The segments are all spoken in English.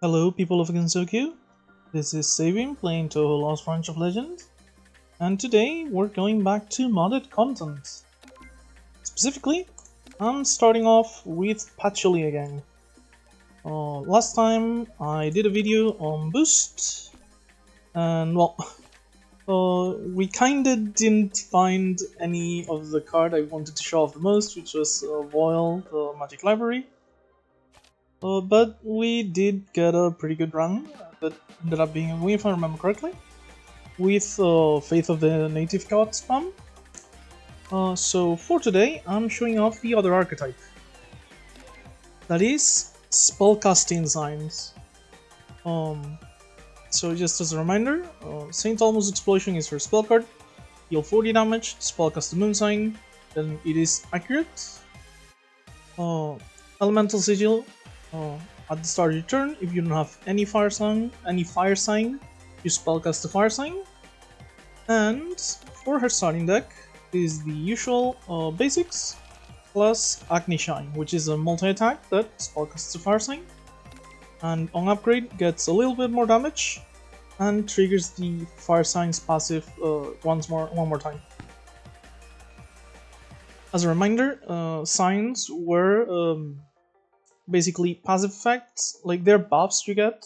Hello people of Gensokyo, this is Sabin playing Touhou Lost Branch of Legend, and today we're going back to modded content. Specifically, I'm starting off with Patchouli again. Last time I did a video on Boost, and well, we kinda didn't find any of the card I wanted to show off the most, which was Voil, the Magic Library. But we did get a pretty good run that ended up being a win, if I remember correctly, with Faith of the Native God spam. So for today, I'm showing off the other archetype. That is spellcasting signs. So just as a reminder, Saint Elmo's Explosion is her spell card. Deal 40 damage, spellcast the moon sign, then it is accurate. Elemental Sigil. At the start of your turn, if you don't have any fire sign, you spellcast the fire sign. And for her starting deck is the usual basics plus Agni Shine, which is a multi-attack that spellcasts the fire sign, and on upgrade gets a little bit more damage and triggers the fire sign's passive one more time. As a reminder, signs were basically passive effects, like they're buffs you get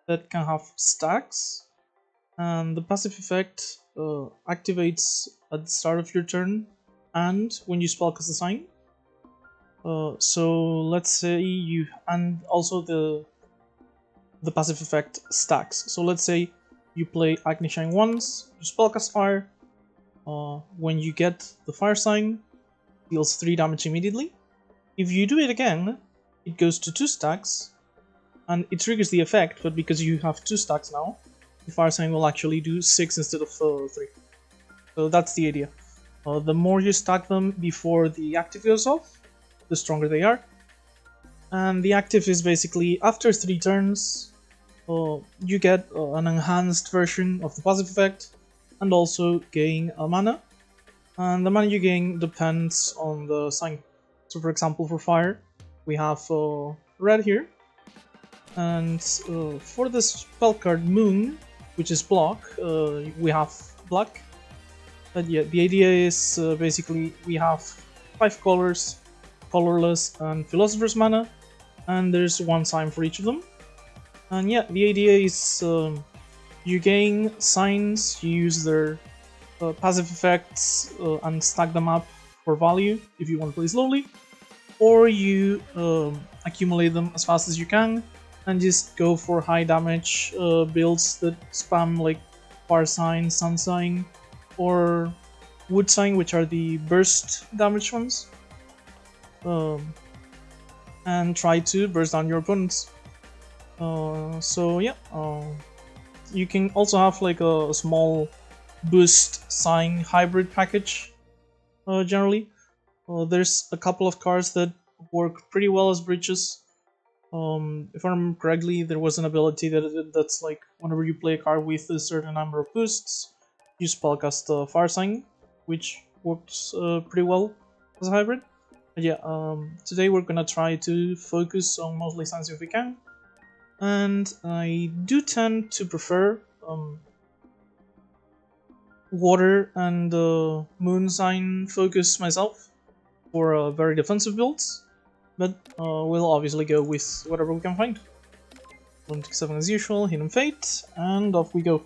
that can have stacks, and the passive effect activates at the start of your turn and when you spellcast the sign. So let's say you, and also the passive effect stacks. So let's say you play Agni Shine once, you spellcast fire, when you get the fire sign, deals 3 damage immediately. If you do it again, it goes to 2 stacks, and it triggers the effect, but because you have 2 stacks now, the fire sign will actually do 6 instead of 3. So that's the idea. The more you stack them before the active goes off, the stronger they are. And the active is basically, after 3 turns, you get an enhanced version of the passive effect, and also gain a mana. And the mana you gain depends on the sign. So for example, for fire, we have red here, and for the spell card Moon, which is block, we have black. But yeah, the idea is basically we have 5 colors, colorless and philosopher's mana, and there's 1 sign for each of them. And yeah, the idea is you gain signs, you use their passive effects and stack them up for value if you want to play slowly, or you accumulate them as fast as you can and just go for high damage builds that spam like Fire Sign, Sun Sign, or Wood Sign, which are the burst damage ones, and try to burst down your opponents. So yeah, you can also have like a small boost sign hybrid package generally. There's a couple of cards that work pretty well as bridges. If I remember correctly, there was an ability that's like whenever you play a card with a certain number of boosts, you spellcast Fire Sign, which works pretty well as a hybrid. But yeah, today we're gonna try to focus on mostly signs if we can, and I do tend to prefer water and moon sign focus myself for very defensive builds, but we'll obviously go with whatever we can find. Lunatic 7 as usual, Hidden Fate, and off we go.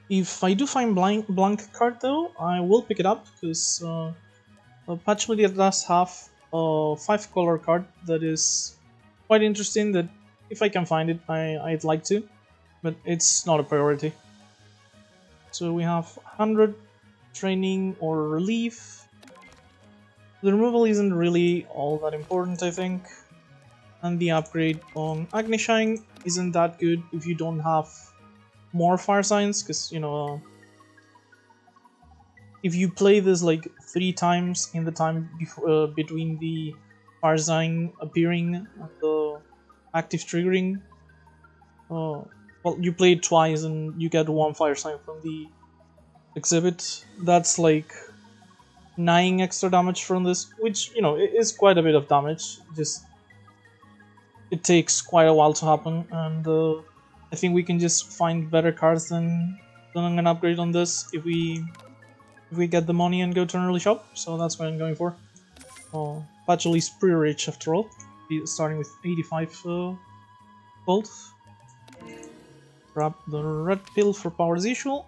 If I do find blank card though, I will pick it up, because Patchouli does have a 5 color card that is quite interesting, that if I can find it, I'd like to, but it's not a priority. So we have 100 training or relief. The removal isn't really all that important, I think, and the upgrade on Agni Shine isn't that good if you don't have more fire signs, because you know, if you play this like 3 times in the time between the fire sign appearing and the active triggering, well, you play it twice and you get 1 fire sign from the exhibit. That's like 9 extra damage from this, which, you know, it is quite a bit of damage. Just it takes quite a while to happen, and I think we can just find better cards than an upgrade on this if we get the money and go to an early shop. So that's what I'm going for. Patchouli's pretty rich after all, starting with 85 gold. Grab the red pill for power as usual.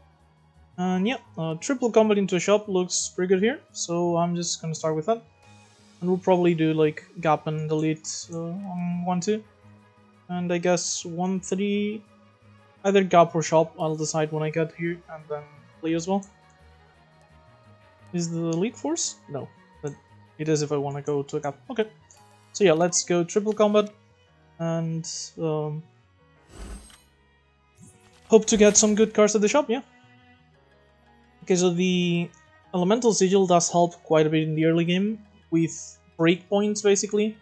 And yeah, triple combat into a shop looks pretty good here, so I'm just gonna start with that. And we'll probably do like gap and delete on 1-2. And I guess 1-3, either gap or shop, I'll decide when I get here and then play as well. Is the elite force? No, but it is if I want to go to a gap. Okay, so yeah, let's go triple combat and hope to get some good cards at the shop, yeah. Okay, so the Elemental Sigil does help quite a bit in the early game with breakpoints, basically.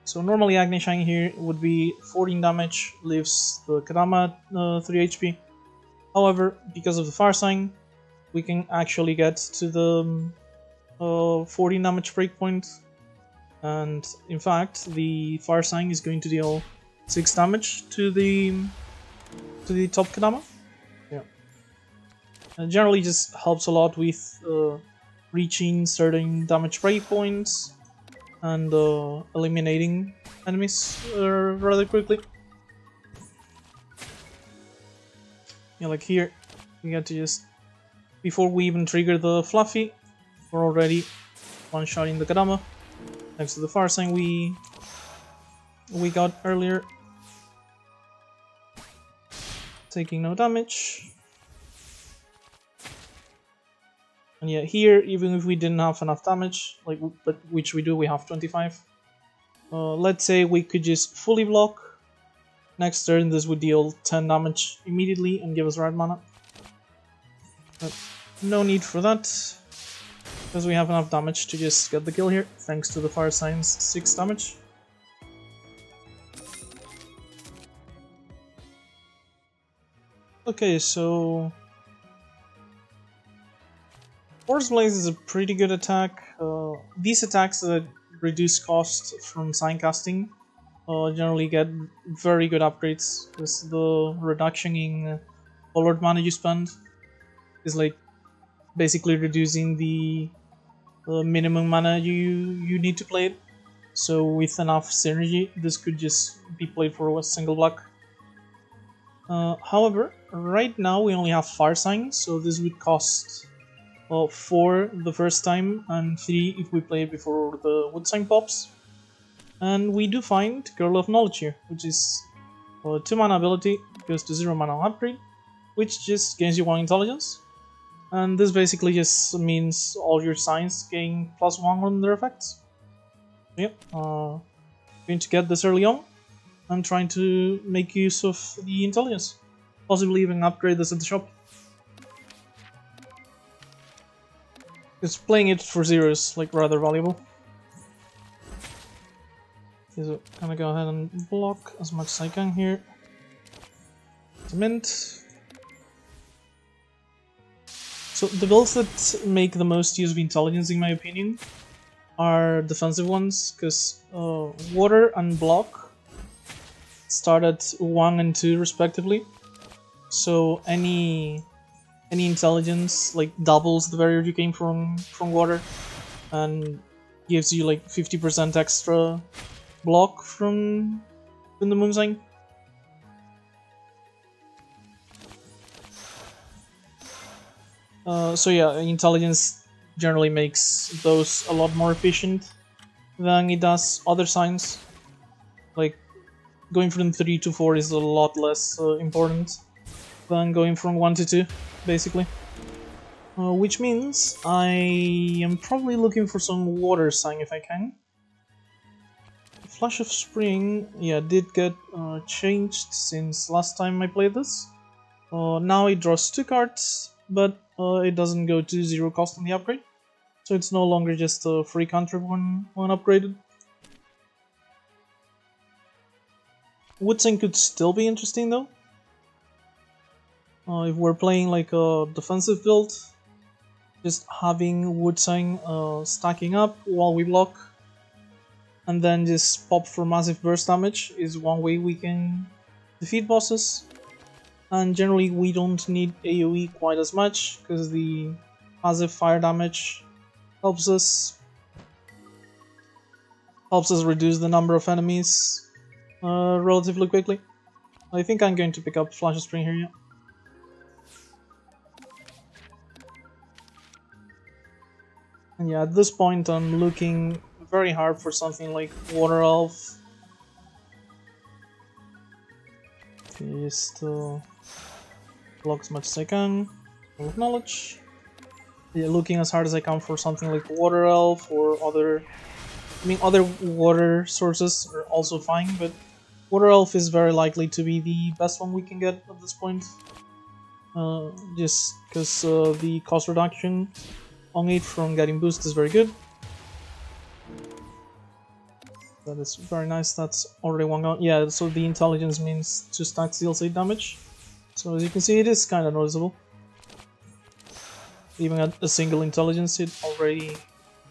So normally Agnishine here would be 14 damage, leaves the Kadama at 3 HP. However, because of the Fire Sign, we can actually get to the 14 damage breakpoint. And in fact, the Fire Sign is going to deal 6 damage to the top Kadama. Yeah. And generally just helps a lot with reaching certain damage breakpoints and eliminating enemies rather quickly. Yeah, like here, we get to just, before we even trigger the Fluffy, we're already one-shotting the Kadama, thanks to the Fire Sign we got earlier. Taking no damage. And yeah, here, even if we didn't have enough damage, like, but which we do, we have 25. Let's say we could just fully block. Next turn, this would deal 10 damage immediately and give us red mana. But no need for that, because we have enough damage to just get the kill here, thanks to the Fire Sign's 6 damage. Okay, so Force Blaze is a pretty good attack. These attacks that reduce cost from sign casting generally get very good upgrades, because the reduction in colored mana you spend is like basically reducing the minimum mana you need to play it. So with enough synergy, this could just be played for a single block. However, right now we only have Fire Sign, so this would cost 4 the first time and 3 if we play it before the Wood Sign pops. And we do find Girl of Knowledge here, which is 2 mana ability, goes to 0 mana upgrade, which just gains you 1 intelligence. And this basically just means all your signs gain +1 on their effects. Yep, going to get this early on and trying to make use of the intelligence. Possibly even upgrade this at the shop. Because playing it for 0 is like rather valuable. Okay, so I'm gonna go ahead and block as much as I can here. Mint. So the builds that make the most use of intelligence, in my opinion, are defensive ones, because water and block start at 1 and 2 respectively. So any intelligence like doubles the barrier you gain from water and gives you like 50% extra block from the moon sign. So yeah, intelligence generally makes those a lot more efficient than it does other signs. Like going from 3 to 4 is a lot less important than going from 1 to 2, basically. Which means I am probably looking for some water sign if I can. Flash of Spring, yeah, did get changed since last time I played this. Now it draws 2 cards, but it doesn't go to 0 cost on the upgrade. So it's no longer just a free cantrip when upgraded. Woodsign could still be interesting though. If we're playing like a defensive build, Just having wood sign stacking up while we block, and then just pop for massive burst damage is one way we can defeat bosses. And generally we don't need AoE quite as much because the passive fire damage helps us reduce the number of enemies relatively quickly. I think I'm going to pick up Flash of Spring here, yeah. And yeah, at this point I'm looking very hard for something like Water Elf. Just block as much as I can. With knowledge. Yeah, looking as hard as I can for something like Water Elf or other. I mean, other water sources are also fine, but Water Elf is very likely to be the best one we can get at this point. Just because the cost reduction on it from getting boost is very good. That is very nice. That's already one gone. Yeah, so the intelligence means 2 stacks deals 8 damage. So as you can see, it is kind of noticeable. Even at a single intelligence, it already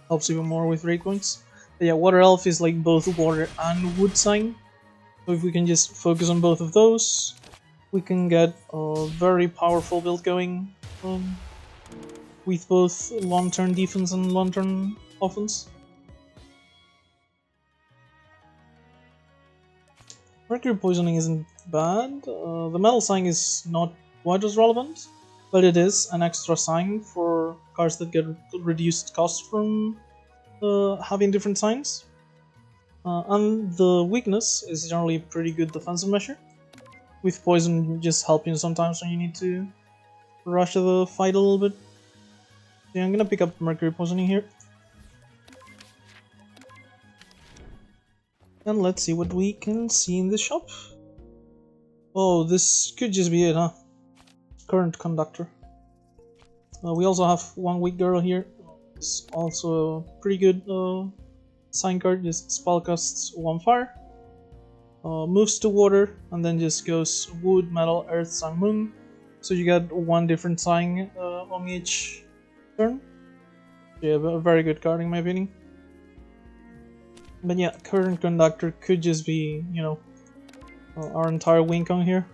helps even more with rate points. But yeah, Water Elf is like both water and wood sign. So if we can just focus on both of those, we can get a very powerful build going with both long-term defense and long-term offense. Mercury Poisoning isn't bad. The Metal Sign is not quite as relevant, but it is an extra sign for cards that get reduced cost from having different signs. And the weakness is generally a pretty good defensive measure, with Poison just helping sometimes when you need to rush the fight a little bit. Yeah, I'm gonna pick up Mercury Poisoning here. And let's see what we can see in the shop. Oh, this could just be it, huh? Current Conductor. We also have one weak girl here. It's also a pretty good sign card. Just spellcasts 1 fire. Moves to water and then just goes wood, metal, earth, sun, moon. So you get 1 different sign on each turn. Yeah, a very good card in my opinion. But yeah, Current Conductor could just be, you know, our entire win con here.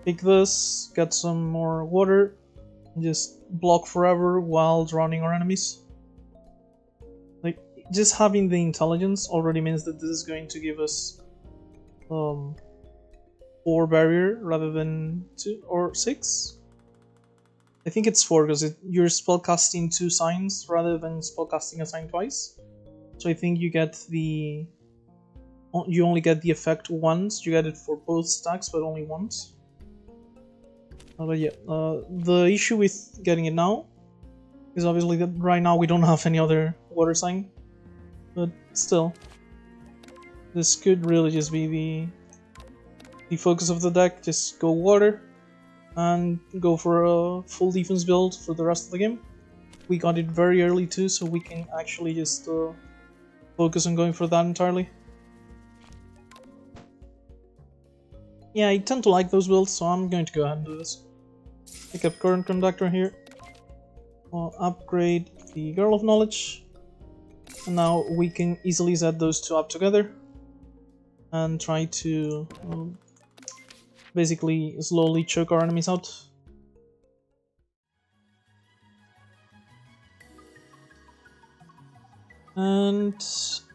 Pick this, get some more water, and just block forever while drowning our enemies. Like, just having the intelligence already means that this is going to give us 4 barrier rather than 2 or 6. I think it's 4 because you're spellcasting 2 signs rather than spellcasting a sign twice. So I think you get you only get the effect once. You get it for both stacks, but only once. But yeah, the issue with getting it now is obviously that right now we don't have any other water sign. But still, this could really just be the focus of the deck. Just go water and go for a full defense build for the rest of the game. We got it very early too, so we can actually just focus on going for that entirely. Yeah, I tend to like those builds, so I'm going to go ahead and do this. Pick up Current Conductor here. Upgrade the Girl of Knowledge. And now we can easily set those 2 up together. And try to basically slowly choke our enemies out. And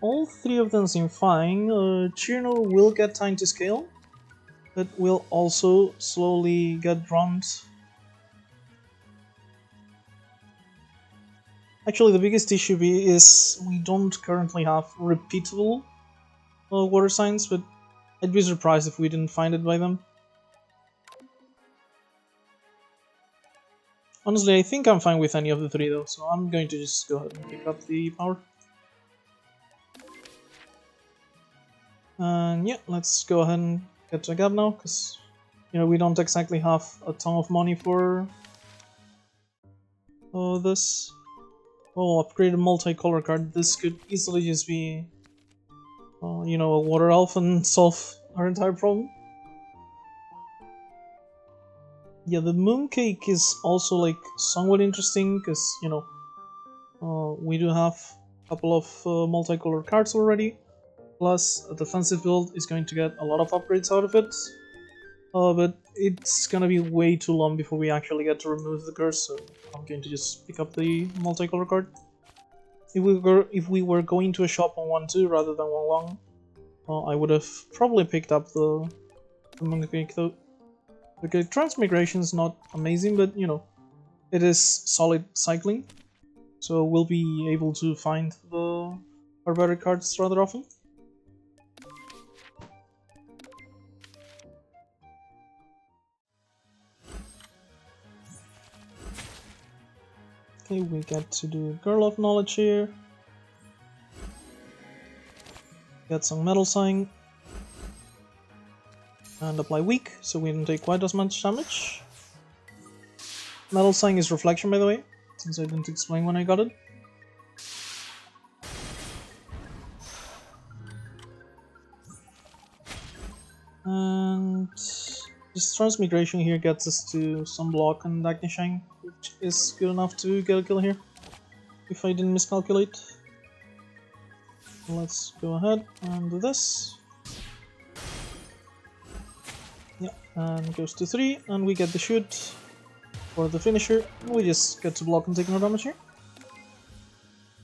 all 3 of them seem fine. Chirno will get time to scale, but will also slowly get drowned. Actually, the biggest issue is we don't currently have repeatable water signs, but I'd be surprised if we didn't find it by them. Honestly, I think I'm fine with any of the 3 though, so I'm going to just go ahead and pick up the power. And yeah, let's go ahead and get to a gap now, because you know we don't exactly have a ton of money for this. Oh, upgrade a multicolor card. This could easily just be, you know, a water elf and solve our entire problem. yeah, the mooncake is also like somewhat interesting because, you know, we do have a couple of multicolored cards already. Plus, a defensive build is going to get a lot of upgrades out of it. But it's gonna be way too long before we actually get to remove the curse, so I'm going to just pick up the multicolor card. If we were going to a shop on 1-2 rather than 1-1, I would have probably picked up the mooncake though. Okay, transmigration is not amazing, but you know, it is solid cycling, so we'll be able to find the barbaric cards rather often. Okay, we get to do Girl of Knowledge here. Get some Metal Sign. And apply Weak, so we don't take quite as much damage. Metal Sign is Reflection, by the way, since I didn't explain when I got it. And this Transmigration here gets us to some block and Agni-Shine, which is good enough to get a kill here, if I didn't miscalculate. Let's go ahead and do this. Yeah, and goes to 3, and we get the shoot for the finisher. We just get to block and take no damage here.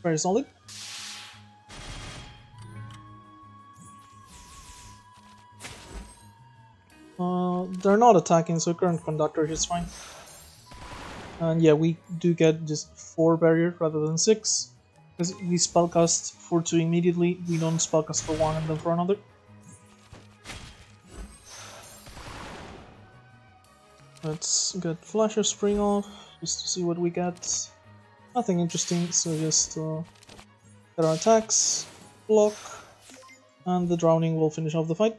Very solid. They're not attacking, so Current Conductor is fine. And yeah, we do get just 4 barrier rather than 6. Because we spellcast for 2 immediately, we don't spellcast for 1 and then for another. Let's get Flasher Spring off, just to see what we get. Nothing interesting, so just get our attacks, block, and the Drowning will finish off the fight.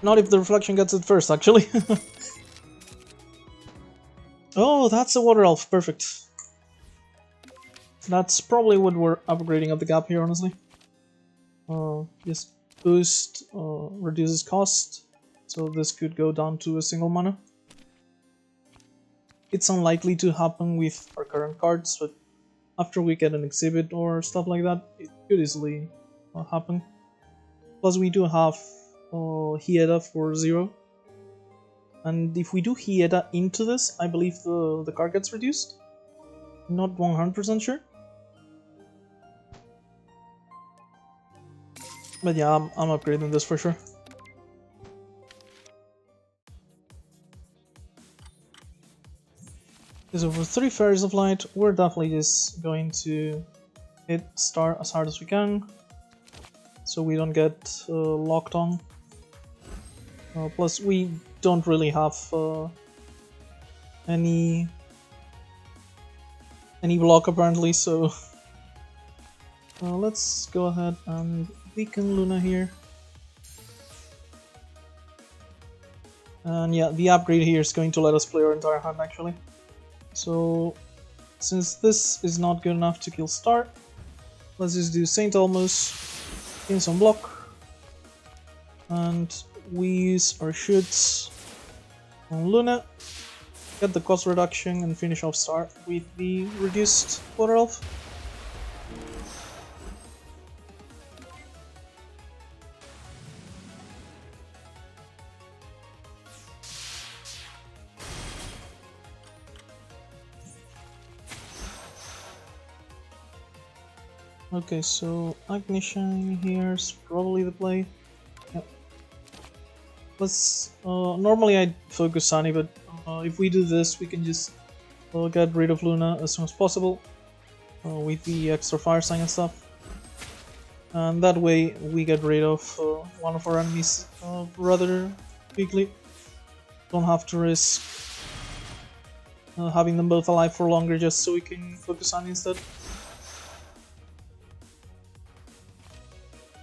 Not if the Reflection gets it first, actually. Oh, that's a Water Elf, perfect. That's probably what we're upgrading at the gap here, honestly. Just boost, reduces cost, so this could go down to a single mana. It's unlikely to happen with our current cards, but after we get an exhibit or stuff like that, it could easily happen. Plus we do have Hieda for 0. And if we do Hieda into this, I believe the card gets reduced. Not 100% sure. But yeah, I'm upgrading this for sure. So for 3 Fairies of Light, we're definitely just going to hit Star as hard as we can, so we don't get locked on. Plus, we don't really have any block apparently, so let's go ahead and weaken Luna here. And yeah, the upgrade here is going to let us play our entire hand actually. So, since this is not good enough to kill Star, let's just do Saint Elmo's, gain some block, and we use our shoots on Luna, get the cost reduction, and finish off Star with the reduced Water Elf. Okay, so Agni-Shine here is probably the play. Yep. Let's. Normally I'd focus Sunny, but if we do this, we can just get rid of Luna as soon as possible with the extra fire sign and stuff. And that way we get rid of one of our enemies rather quickly. Don't have to risk having them both alive for longer just so we can focus Sunny instead.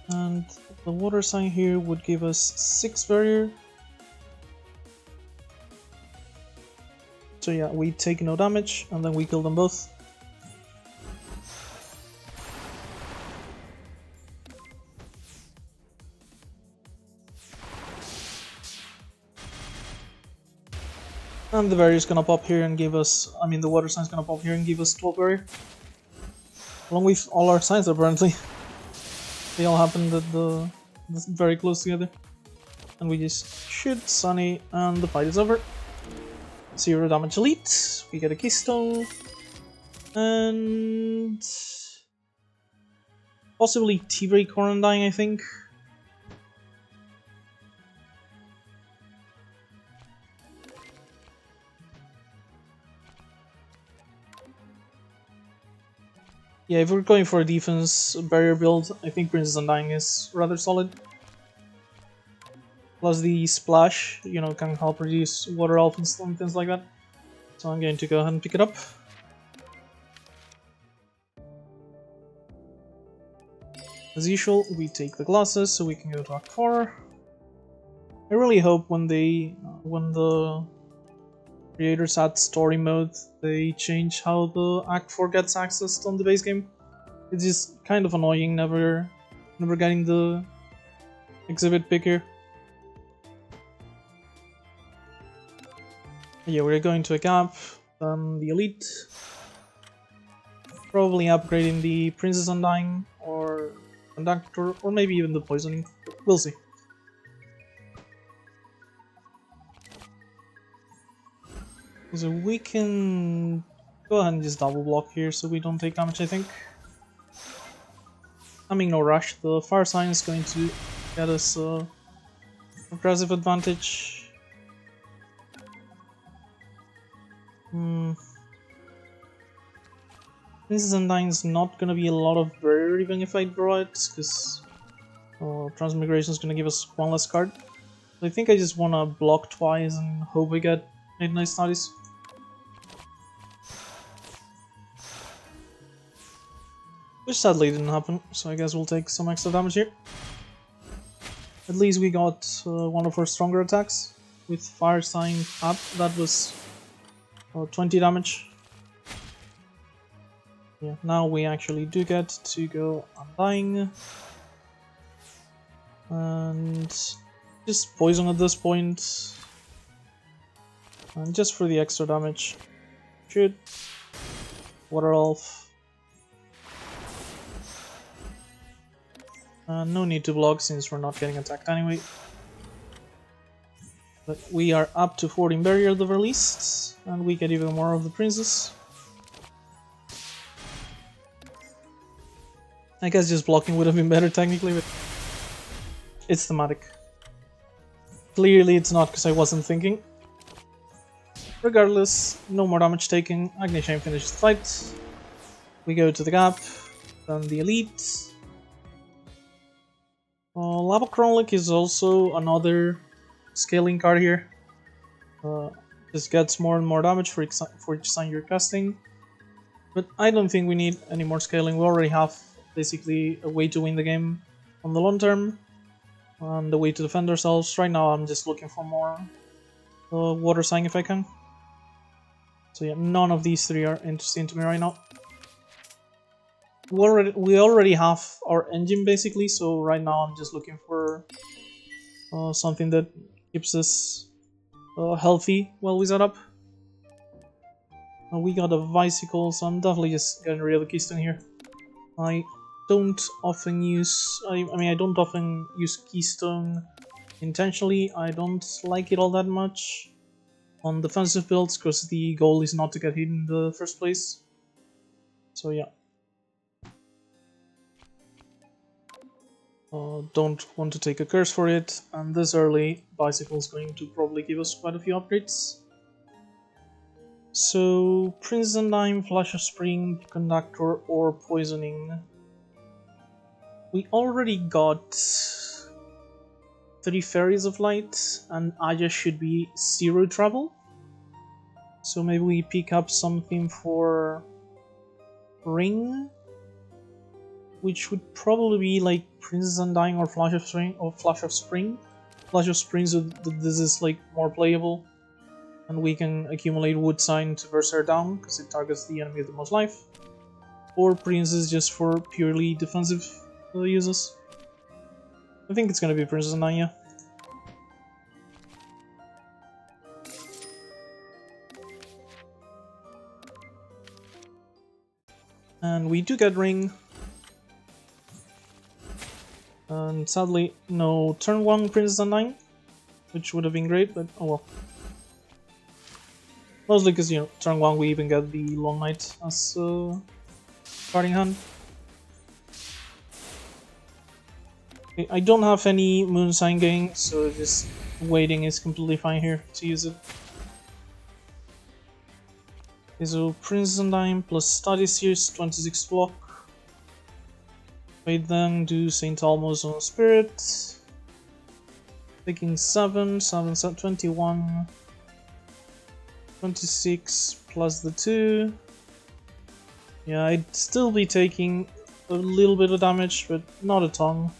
And the water sign here would give us 6 barrier. So yeah, we take no damage and then we kill them both. And the barrier's gonna pop here and give us, I mean the water sign's gonna pop here and give us 12 barrier. Along with all our signs apparently. They all happened at very close together. And we just shoot Sunny and the fight is over. 0 damage elite, we get a keystone. And possibly T-Break or Undying, I think. Yeah, if we're going for a defense barrier build, I think Princess Undying is rather solid. Plus the splash, you know, can help reduce water elf and things like that. So I'm going to go ahead and pick it up. As usual, we take the glasses so we can go to Act 4. I really hope when the creators add story mode, they change how the Act 4 gets accessed on the base game. It's just kind of annoying never getting the exhibit picker. Yeah, we're going to a gap, then the elite. Probably upgrading the Princess Undying or Conductor, or maybe even the poisoning. We'll see. So we can go ahead and just double block here so we don't take damage, I think. I mean, no rush. The fire sign is going to get us aggressive advantage. Princess Undying is not gonna be a lot of barrier even if I draw it, because Transmigration is gonna give us one less card. I think I just wanna block twice and hope we get Midnight Studies. Which sadly didn't happen, so I guess we'll take some extra damage here. At least we got one of our stronger attacks with Fire Sign up. That was 20 damage. Yeah, now we actually do get to go Undying. And just poison at this point. And just for the extra damage. Shoot. Water Elf. No need to block since we're not getting attacked anyway. But we are up to 14 barrier at the very least. And we get even more of the princess. I guess just blocking would have been better technically, but it's thematic. Clearly it's not because I wasn't thinking. Regardless, no more damage taken. Agni-Shame finishes the fight. We go to the gap, then the elite. Lava Chronic is also another scaling card here. Just gets more and more damage for each sign you're casting. But I don't think we need any more scaling. We already have basically a way to win the game on the long term and a way to defend ourselves. Right now I'm just looking for more water sign if I can. So yeah, none of these three are interesting to me right now. We already have our engine basically, so right now I'm just looking for something that keeps us healthy while we set up. We got a Vicicle, so I'm definitely just getting rid of the Keystone here. I don't often use Keystone intentionally. I don't like it all that much on defensive builds because the goal is not to get hit in the first place. So yeah. Don't want to take a curse for it, and this early Bicycle is going to probably give us quite a few upgrades. So, Princess Undying, Flash of Spring, Conductor, or Poisoning. We already got 3 Fairies of Light, and Aya should be 0 trouble. So maybe we pick up something for Ring, which would probably be like Princess Undying or Flash of Spring Flash of Spring, so this is like more playable, and we can accumulate Wood Sign to burst her down because it targets the enemy with the most life, or Princess just for purely defensive uses. I think it's gonna be Princess Undying, yeah. And we do get ring. And sadly, no turn 1 Princess Undying, which would have been great, but oh well. Mostly because, you know, turn 1 we even get the Long Knight as starting hand. Okay, I don't have any Moon Sign Gang, so just waiting is completely fine here to use it. Okay, so Princess Undying plus Studies here is 26 block. Wait, then do Saint Elmo's on Spirit. Taking 7, 7, 21. 26 plus the 2. Yeah, I'd still be taking a little bit of damage, but not a ton.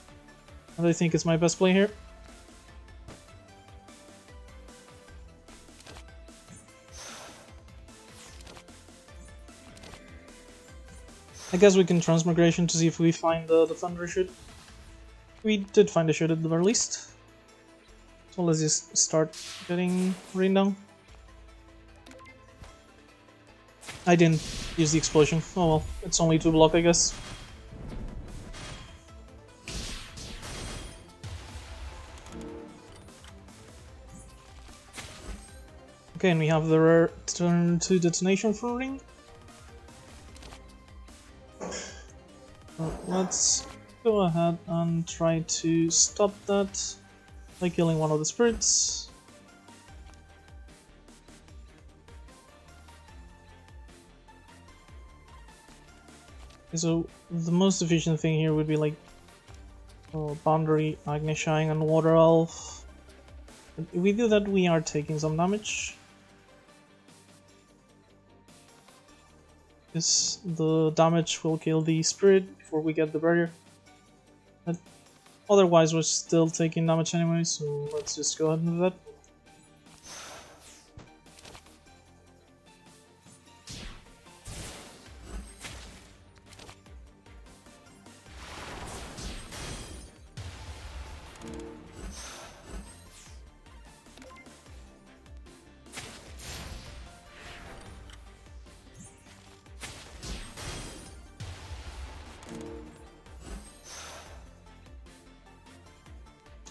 And I think it's my best play here. I guess we can transmigration to see if we find the Thunder Shoot. We did find a shoot at the very least. So let's just start getting rain down. I didn't use the explosion. Oh well, it's only 2 block, I guess. Okay, and we have the rare turn 2 detonation for ring. Let's go ahead and try to stop that by killing one of the spirits. So the most efficient thing here would be like Boundary, Agnishine, and Water Elf. If we do that, we are taking some damage. Because the damage will kill the spirit before we get the barrier. But otherwise, we're still taking damage anyway, so let's just go ahead and do that.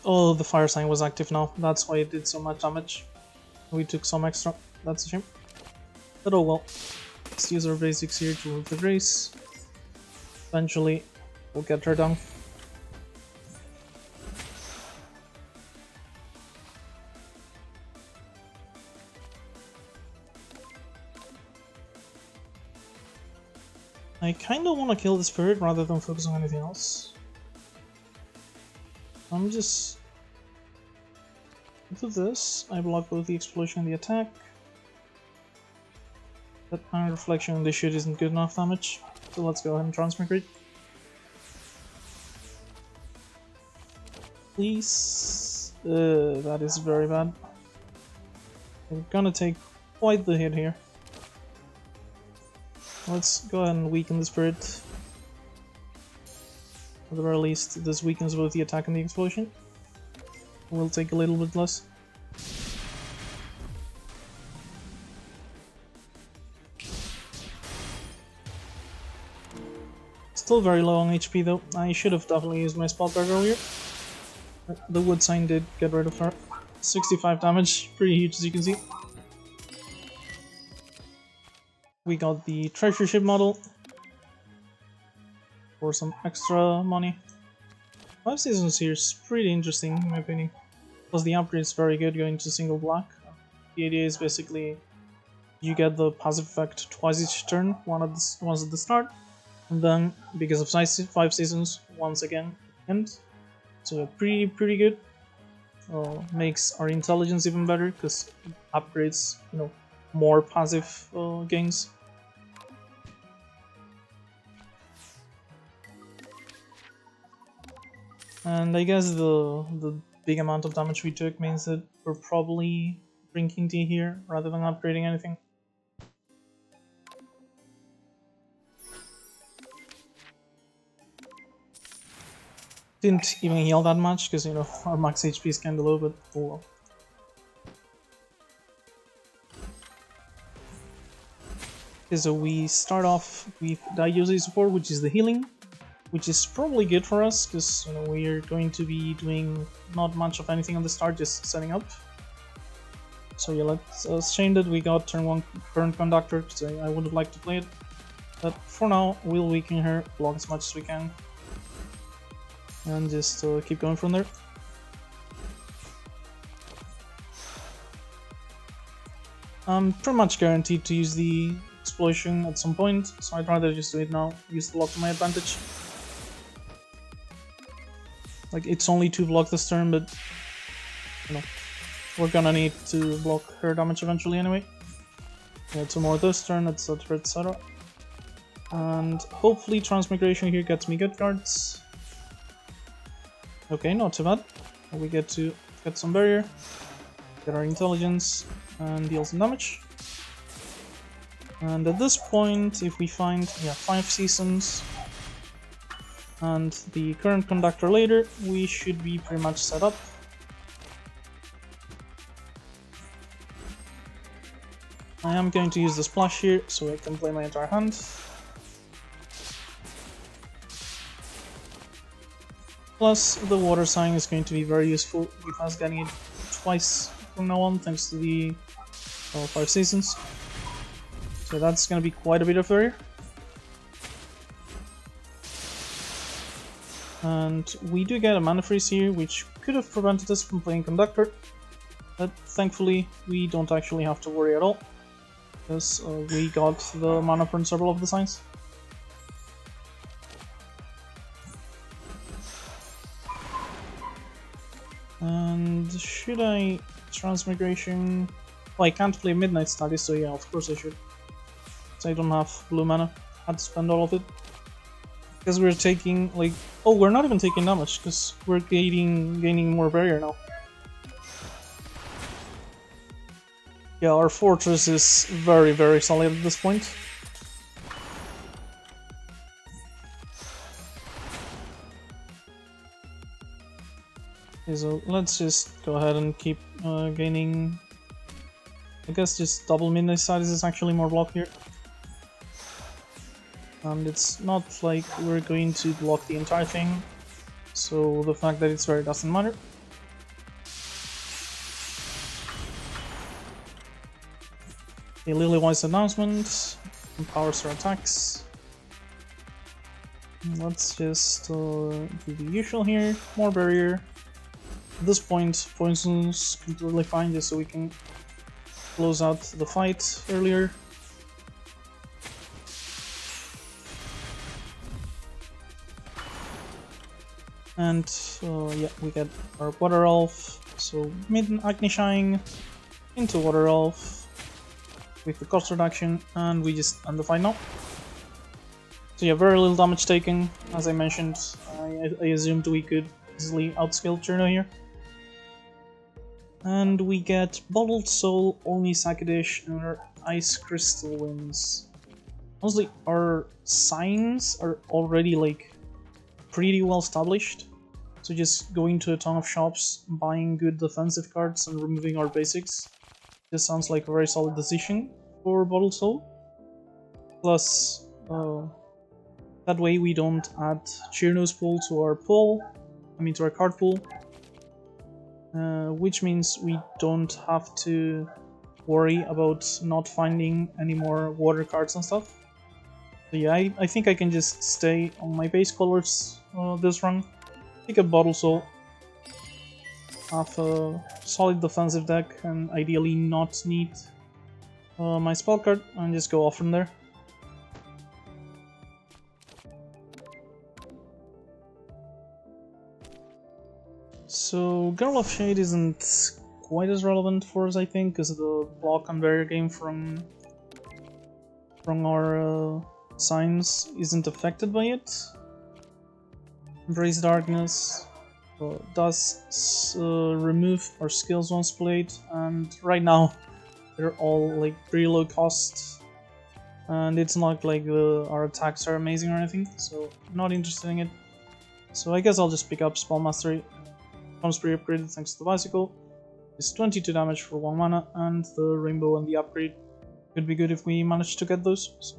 Oh, the fire sign was active now. That's why it did so much damage. We took some extra. That's a shame. But oh well. Let's use our basics here to move the race. Eventually, we'll get her down. I kinda wanna kill the spirit rather than focus on anything else. I'm just... do this. I block both the explosion and the attack. That iron reflection on this shit isn't good enough damage, so let's go ahead and transmigrate. Please. That is very bad. We're gonna take quite the hit here. Let's go ahead and weaken the spirit. At the very least, this weakens both the attack and the explosion. We'll take a little bit less. Still very low on HP though. I should have definitely used my spell card earlier. The wood sign did get rid of her. 65 damage, pretty huge as you can see. We got the treasure ship model for some extra money. 5 seasons here is pretty interesting in my opinion. Plus the upgrade is very good going to single black. The idea is basically you get the passive effect twice each turn, once at the start, and then because of 5 seasons, once again end. So pretty good. Makes our intelligence even better because it upgrades, you know, more passive gains. And I guess the big amount of damage we took means that we're probably drinking tea here rather than upgrading anything. Didn't even heal that much because, you know, our max HP is kinda low, but oh well. Okay, so we start off with Daiyuzi support, which is the healing, which is probably good for us because we are going to be doing not much of anything on the start, just setting up. So yeah, let's change that. We got turn 1 Current Conductor because I would have liked to play it, but for now we'll weaken her, block as much as we can, and just keep going from there. I'm pretty much guaranteed to use the explosion at some point, so I'd rather just do it now, use the block to my advantage. Like, it's only 2 block this turn, but we're gonna need to block her damage eventually anyway. Yeah, 2 more this turn, etc, etc. And hopefully Transmigration here gets me good cards. Okay, not too bad. We get to get some barrier, get our intelligence, and deal some damage. And at this point, if we find 5 seasons and the Current Conductor later, we should be pretty much set up. I am going to use the splash here so I can play my entire hand. Plus, the water sign is going to be very useful with us getting it twice from now on, thanks to the 5 seasons. So that's going to be quite a bit of barrier. And we do get a mana freeze here, which could have prevented us from playing Conductor, but thankfully we don't actually have to worry at all, because we got the mana from several of the signs. And should I Transmigration? Well, I can't play Midnight Study, so yeah, of course I should. So I don't have blue mana. Had to spend all of it. Because we're taking, like... Oh, we're not even taking damage, because we're gaining more barrier now. Yeah, our fortress is very, very solid at this point. Okay, so let's just go ahead and keep gaining... I guess just double Midnight Studies is actually more block here. And it's not like we're going to block the entire thing, so the fact that it's rare doesn't matter. A Lily-wise announcement empowers our attacks. Let's just do the usual here, more barrier. At this point, poison's completely fine, just so we can close out the fight earlier. And yeah, we get our Water Elf, so mid Agnishine into Water Elf with the cost reduction, and we just end the fight now. So yeah, very little damage taken. As I mentioned, I assumed we could easily outscale Cherno here. And we get Bottled Soul, Oni Sakadish, and our Ice Crystal wins. Honestly, our signs are already like pretty well established, so just going to a ton of shops, buying good defensive cards and removing our basics, this sounds like a very solid decision for Bottled Soul. Plus, that way we don't add Cherno's pool to our pool, to our card pool, which means we don't have to worry about not finding any more water cards and stuff. So yeah, I think I can just stay on my base colors this run, pick a Bottled Soul, have a solid defensive deck, and ideally not need my spell card, and just go off from there. So Girl of Shade isn't quite as relevant for us, I think, because the block and barrier game from our signs isn't affected by it. Embrace Darkness does remove our skills once played, and right now they're all like pretty low cost, and it's not like our attacks are amazing or anything, so not interested in it. So I guess I'll just pick up Spell Mastery. Comes pre-upgraded thanks to the bicycle. It's 22 damage for 1 mana, and the rainbow and the upgrade Could be good if we manage to get those.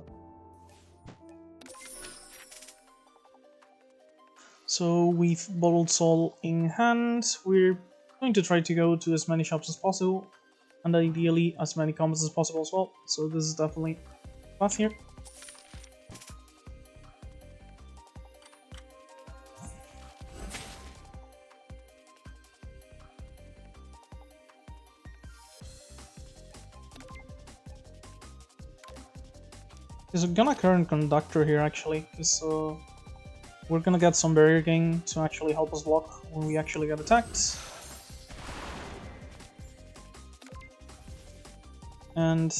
So we've Bottled Soul in hand. We're going to try to go to as many shops as possible, and ideally as many combos as possible as well. So this is definitely a path here. Because we're gonna Current Conductor here actually, because we're gonna get some barrier gain to actually help us block when we actually get attacked. And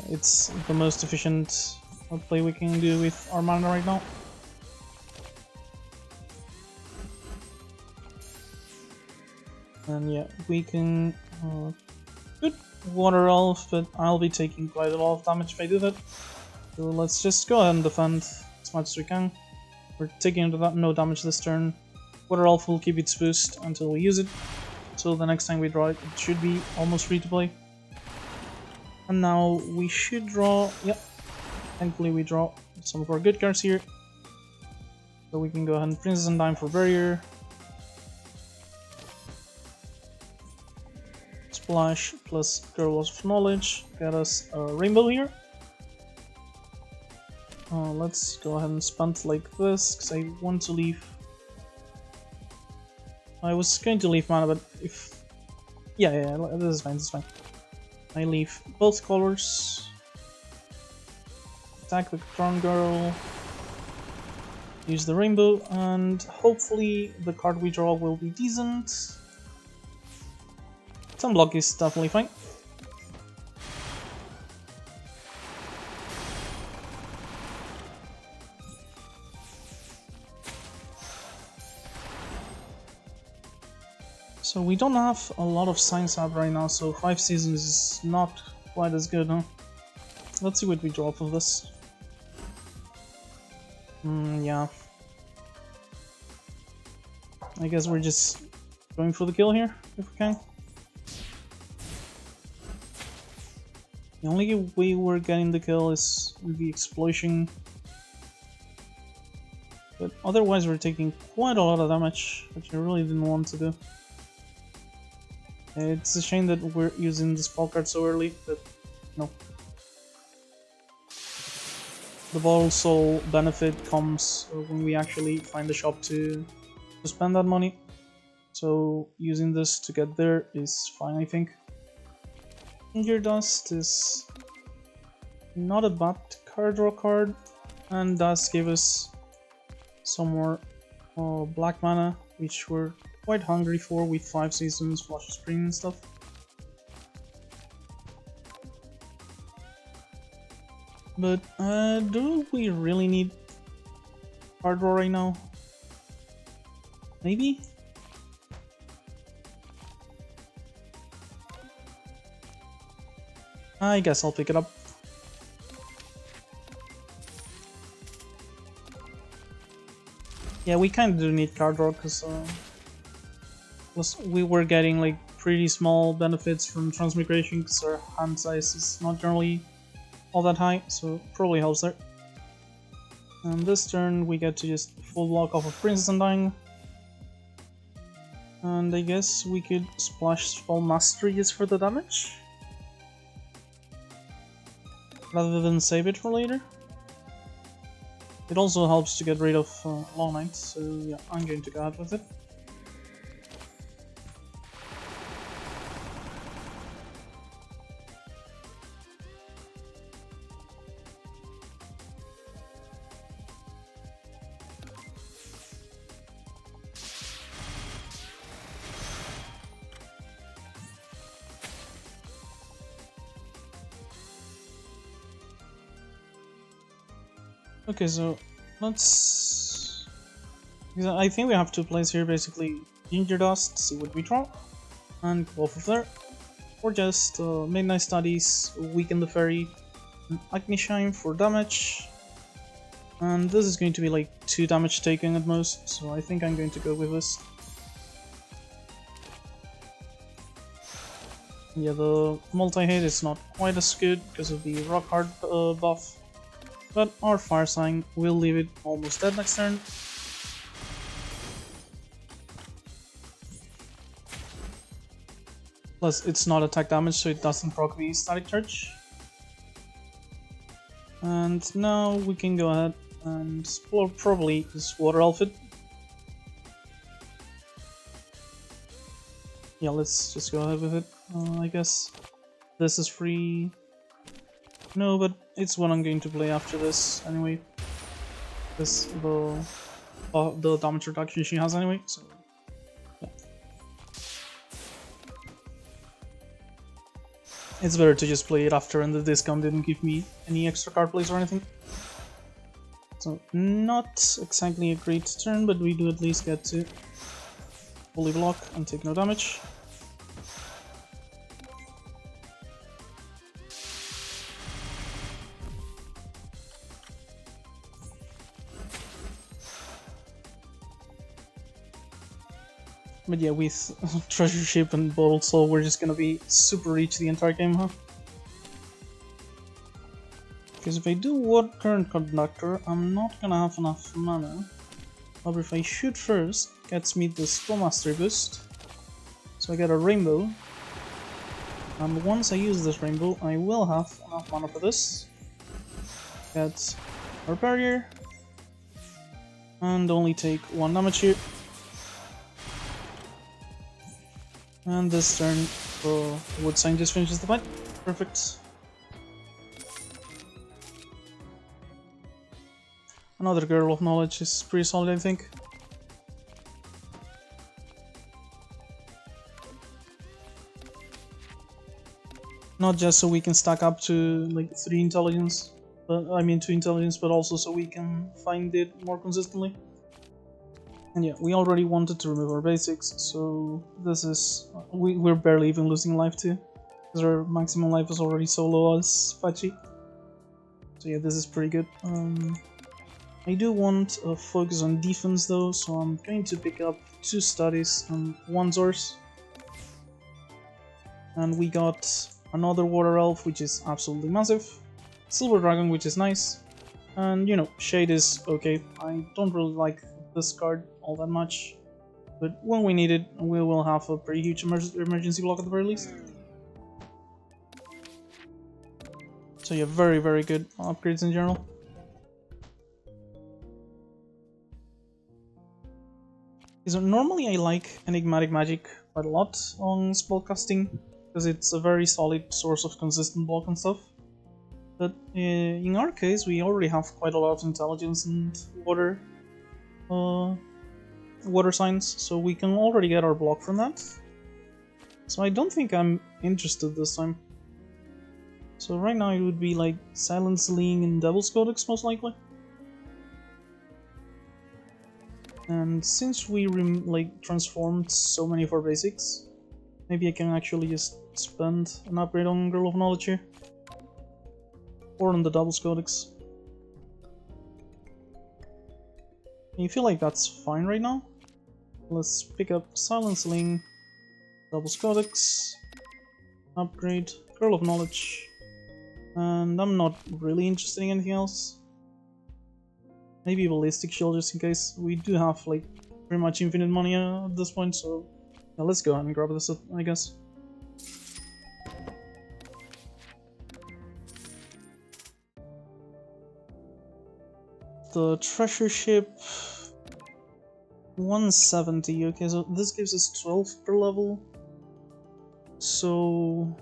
it's the most efficient play we can do with our mana right now. And yeah, we can good Water Elf, but I'll be taking quite a lot of damage if I do that. So let's just go ahead and defend as much as we can. We're taking no damage this turn. Water Elf will keep its boost until we use it. So the next time we draw it, it should be almost free to play. And now we should draw, yep, thankfully we draw some of our good cards here. So we can go ahead and Princess and Dime for barrier. Splash plus Current of Knowledge, get us a rainbow here. Let's go ahead and spend like this, because I want to leave... I was going to leave mana, but if... Yeah, this is fine, this is fine. I leave both colors. Attack the Crown Girl. Use the rainbow, and hopefully the card we draw will be decent. Sunblock is definitely fine. So we don't have a lot of Science Ab right now, so 5 seasons is not quite as good, huh? Let's see what we draw off of this. Yeah. I guess we're just going for the kill here, if we can. The only way we're getting the kill is with the explosion. But otherwise we're taking quite a lot of damage, which I really didn't want to do. It's a shame that we're using the spell card so early, but no. The Bottled Soul benefit comes when we actually find a shop to spend that money. So using this to get there is fine, I think. Finger Dust is not a bad card draw card, and does give us some more black mana, which we're quite hungry for with 5 seasons, Flush of Spring and stuff. But do we really need card draw right now? Maybe? I guess I'll pick it up. Yeah, we kind of do need card draw because we were getting like pretty small benefits from transmigration because our hand size is not generally all that high, so probably helps there. And this turn we get to just full block off of Princess Undying. And I guess we could splash Spell Mastery just for the damage, rather than save it for later. It also helps to get rid of Long Night, so yeah, I'm going to go ahead with it. Okay, so let's... I think we have 2 plays here, basically. Ginger Dust, see what we draw, and go off of there. Or just Midnight Studies, Weaken the Fairy, and Agni-Shine for damage. And this is going to be like 2 damage taken at most, so I think I'm going to go with this. Yeah, the multi-hit is not quite as good because of the rock hard buff, but our fire sign will leave it almost dead next turn. Plus, it's not attack damage, so it doesn't proc the static charge. And now we can go ahead and probably just water elf it. Yeah, let's just go ahead with it. I guess this is free. No, but it's what I'm going to play after this anyway. This the damage reduction she has anyway. So yeah. It's better to just play it after, and the discount didn't give me any extra card plays or anything. So not exactly a great turn, but we do at least get to fully block and take no damage. But yeah, with Treasure Ship and Bottled Soul, we're just gonna be super rich the entire game, huh? Because if I do what Current Conductor, I'm not gonna have enough mana. However, if I shoot first, gets me the Spell Mastery boost. So I get a Rainbow. And once I use this Rainbow, I will have enough mana for this. Get our Barrier. And only take 1 damage here. And this turn, the Wood Sign just finishes the fight. Perfect. Another Girl of Knowledge is pretty solid, I think. Not just so we can stack up to like 3 intelligence, but I mean 2 intelligence, but also so we can find it more consistently. And yeah, we already wanted to remove our basics, so this is... we're barely even losing life too, because our maximum life is already so low as Patchouli. So yeah, this is pretty good. I do want a focus on defense though, so I'm going to pick up 2 studies and 1 source. And we got another Water Elf, which is absolutely massive. Silver Dragon, which is nice. And you know, Shade is okay. I don't really like this card all that much, but when we need it, we will have a pretty huge emergency block at the very least. So yeah, very, very good upgrades in general. So normally I like Enigmatic Magic quite a lot on spellcasting, because it's a very solid source of consistent block and stuff. But in our case, we already have quite a lot of intelligence and water signs, so we can already get our block from that. So I don't think I'm interested this time. So right now it would be like Silent Sling and Devil's Codex most likely. And since we transformed so many of our basics, maybe I can actually just spend an upgrade on Girl of Knowledge here. Or on the Devil's Codex. And you feel like that's fine right now? Let's pick up Silent Sling, Devil's Codex, upgrade, Girl of Knowledge, and I'm not really interested in anything else. Maybe Ballistic Shield just in case. We do have like pretty much infinite money at this point, so yeah, let's go ahead and grab this, I guess. The Treasure Ship... 170, okay, so this gives us 12 per level. So...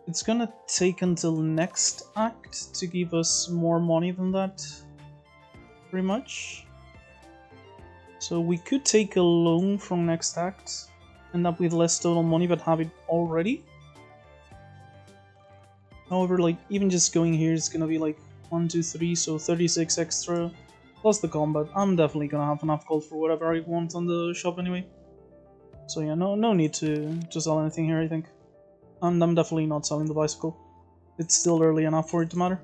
it's gonna take until next act to give us more money than that. Pretty much. So we could take a loan from next act, end up with less total money but have it already. However, like, even just going here is gonna be like 1, 2, 3, so 36 extra. Plus the combat. I'm definitely gonna have enough gold for whatever I want on the shop anyway. So yeah, no need to sell anything here, I think. And I'm definitely not selling the bicycle. It's still early enough for it to matter.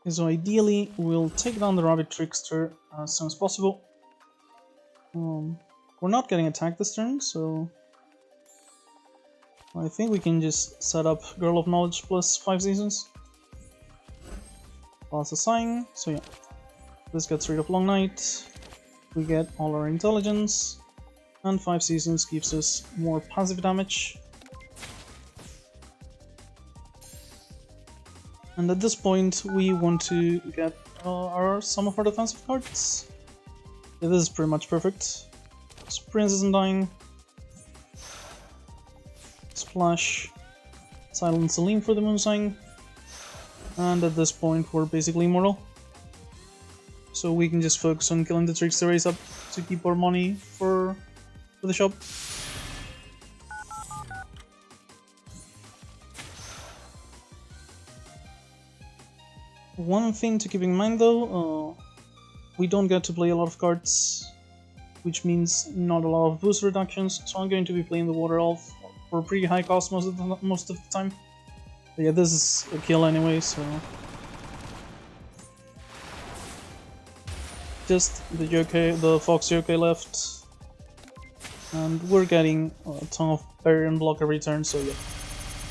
So ideally, we'll take down the Rabbit Trickster as soon as possible. We're not getting attacked this turn, so I think we can just set up Girl of Knowledge plus 5 seasons. Plus a sign, so yeah. This gets rid of Long Night. We get all our intelligence, and 5 seasons gives us more passive damage. And at this point, we want to get some of our defensive cards. Yeah, this is pretty much perfect. Princess Undying, Splash, Silent Celine for the Moon Sign, and at this point we're basically immortal. So we can just focus on killing the Trickster race up to keep our money for the shop. One thing to keep in mind though, we don't get to play a lot of cards, which means not a lot of boost reductions, so I'm going to be playing the Water Elf for a pretty high cost most of the time. But yeah, this is a kill anyway, so just the yokai, the Fox yokai left, and we're getting a ton of parry and block every turn, so yeah.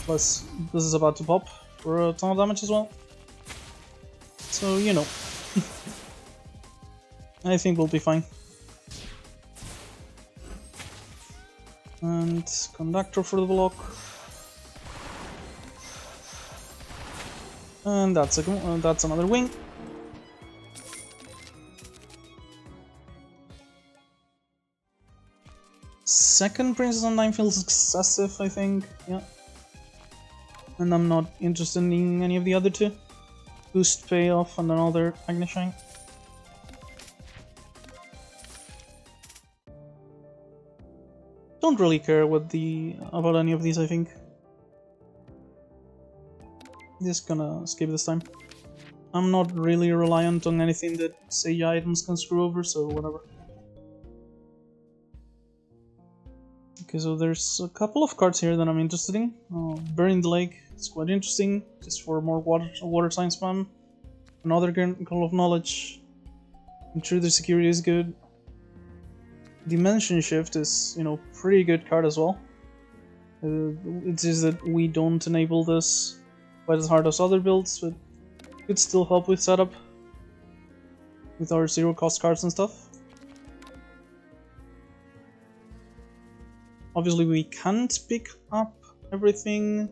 Plus, this is about to pop for a ton of damage as well. So, you know, I think we'll be fine. And Conductor for the block. And that's another wing. Second Princess Undying feels excessive, I think, yeah. And I'm not interested in any of the other two. Boost payoff and another Agnishine. Don't really care about any of these, I think. Just gonna skip this time. I'm not really reliant on anything that Sage items can screw over, so whatever. Okay, so there's a couple of cards here that I'm interested in. Burying the Lake is quite interesting, just for more water sign spam. Another Girl of Knowledge. Intruder Security is good. Dimension Shift is, you know, pretty good card as well. It's just that we don't enable this quite as hard as other builds, but could still help with setup with our zero cost cards and stuff. Obviously we can't pick up everything,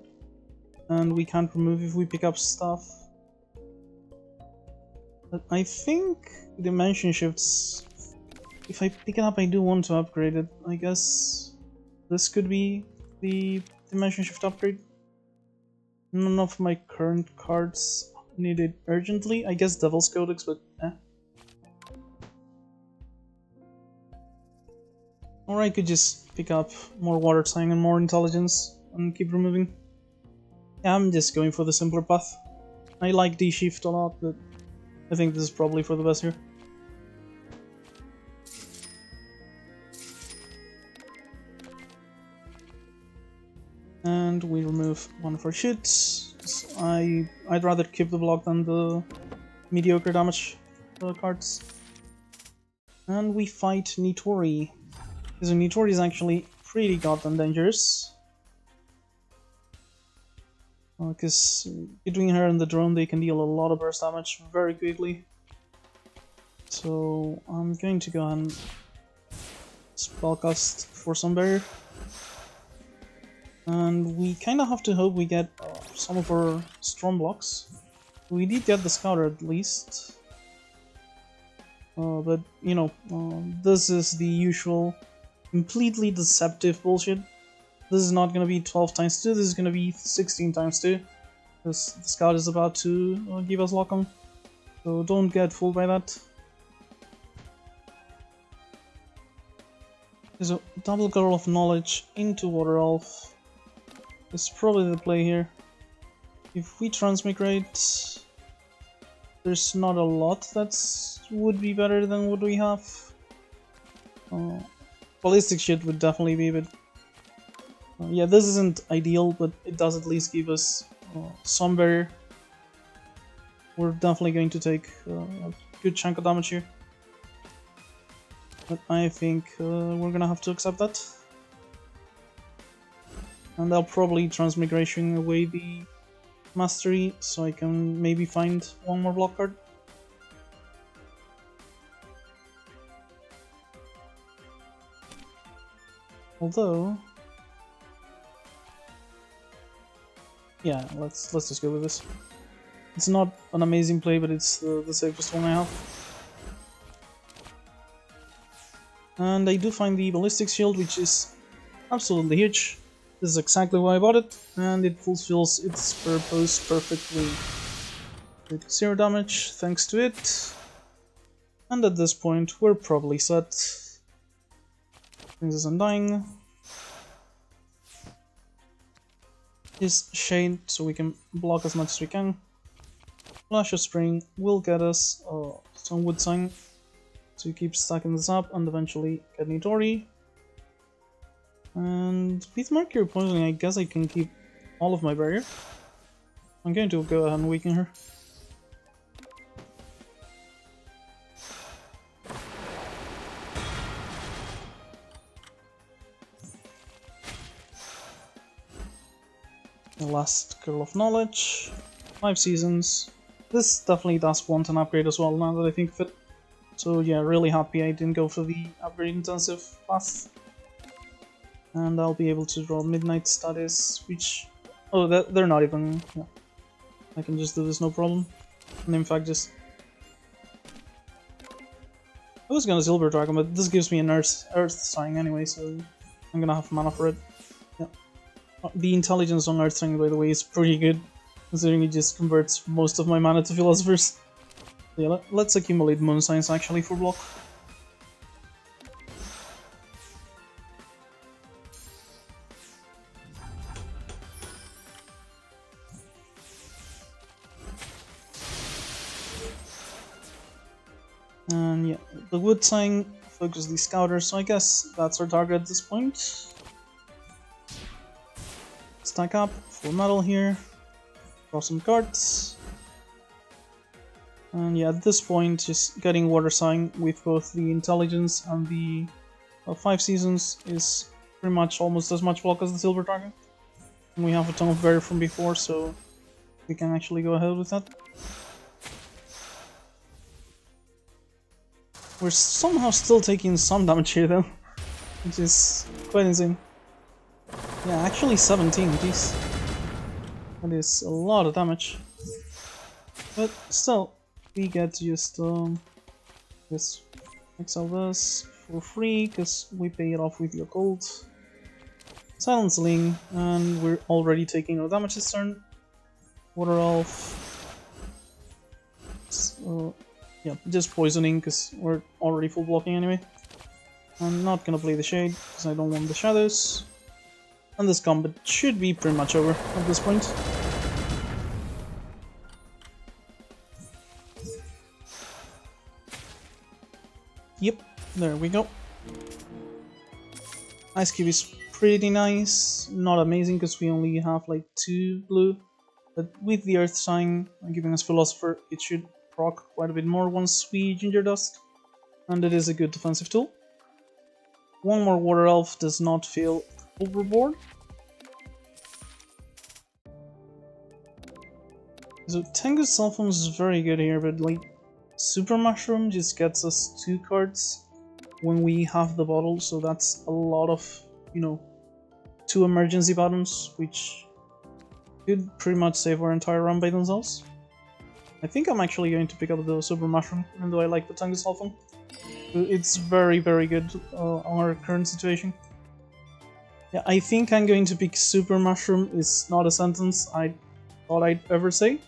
and we can't remove if we pick up stuff. But I think Dimension Shifts, if I pick it up I do want to upgrade it. I guess this could be the Dimension Shift upgrade. None of my current cards need it urgently. I guess Devil's Codex, but eh. Or I could just pick up more water sign and more intelligence and keep removing. Yeah, I'm just going for the simpler path. I like D-Shift a lot, but I think this is probably for the best here. And we remove one of our shoots. I'd rather keep the block than the mediocre damage cards. And we fight Nitori. So Nitori is actually pretty goddamn dangerous. Because between her and the drone they can deal a lot of burst damage very quickly. So I'm going to go and spellcast for some barrier. And we kinda have to hope we get some of our strong blocks. We did get the Scouter at least. But, you know, this is the usual completely deceptive bullshit. This is not gonna be 12 times 2, this is gonna be 16 times 2. Because the Scout is about to give us lock on. So don't get fooled by that. So, double Girl of Knowledge into Water Elf is probably the play here. If we transmigrate, there's not a lot that would be better than what we have. Ballistic shit would definitely be a bit... yeah, this isn't ideal, but it does at least give us some barrier. we're definitely going to take a good chunk of damage here. But I think we're gonna have to accept that. And I'll probably transmigration away the mastery so I can maybe find one more block card. Although, yeah, let's just go with this. It's not an amazing play, but it's the safest one I have. And I do find the ballistic shield, which is absolutely huge. This is exactly why I bought it, and it fulfills its purpose perfectly. With 0 damage, thanks to it. And at this point, we're probably set. Princess Undying. Is Shade, so we can block as much as we can. Flash of Spring will get us some Wood Sign to keep stacking this up and eventually get Nitori. And with Mercury Poisoning, I guess I can keep all of my barrier. I'm going to go ahead and weaken her. The last Girl of Knowledge, 5 seasons. This definitely does want an upgrade as well now that I think of it. So yeah, really happy I didn't go for the upgrade intensive path. And I'll be able to draw Midnight Status, which... oh, they're not even... yeah. I can just do this no problem. And in fact just... I was gonna Silver Dragon, but this gives me an Earth sign anyway, so I'm gonna have mana for it. Yeah. The intelligence on Earth sign, by the way, is pretty good, considering it just converts most of my mana to Philosophers. Yeah, let's accumulate Moon Signs actually for block. And yeah, the Wood Sign focuses the Scouter, so I guess that's our target at this point. Stack up, full metal here, draw some cards. And yeah, at this point, just getting Water Sign with both the Intelligence and the 5 seasons is pretty much almost as much block as the Silver Dragon. And we have a ton of barrier from before, so we can actually go ahead with that. We're somehow still taking some damage here though, which is quite insane. Yeah, actually 17, jeez. That is a lot of damage. But still, we get to just exile this for free, because we pay it off with your gold. Silencing, and we're already taking no damage this turn. Water Elf. Yeah, just poisoning, because we're already full blocking anyway. I'm not gonna play the Shade, because I don't want the shadows. And this combat should be pretty much over at this point. Yep, there we go. Ice Cube is pretty nice, not amazing because we only have like 2 blue, but with the Earth Sign giving us Philosopher, it should proc quite a bit more once we Ginger Dust, and it is a good defensive tool. One more Water Elf does not feel overboard. So Tengu's Cell Phone is very good here, but like Super Mushroom just gets us 2 cards when we have the bottle, so that's a lot of, you know, 2 emergency buttons, which could pretty much save our entire run by themselves. I think I'm actually going to pick up the Super Mushroom, even though I like the Tengu's Cell Phone. It's very, very good on our current situation. Yeah, I think I'm going to pick Super Mushroom is not a sentence I thought I'd ever say.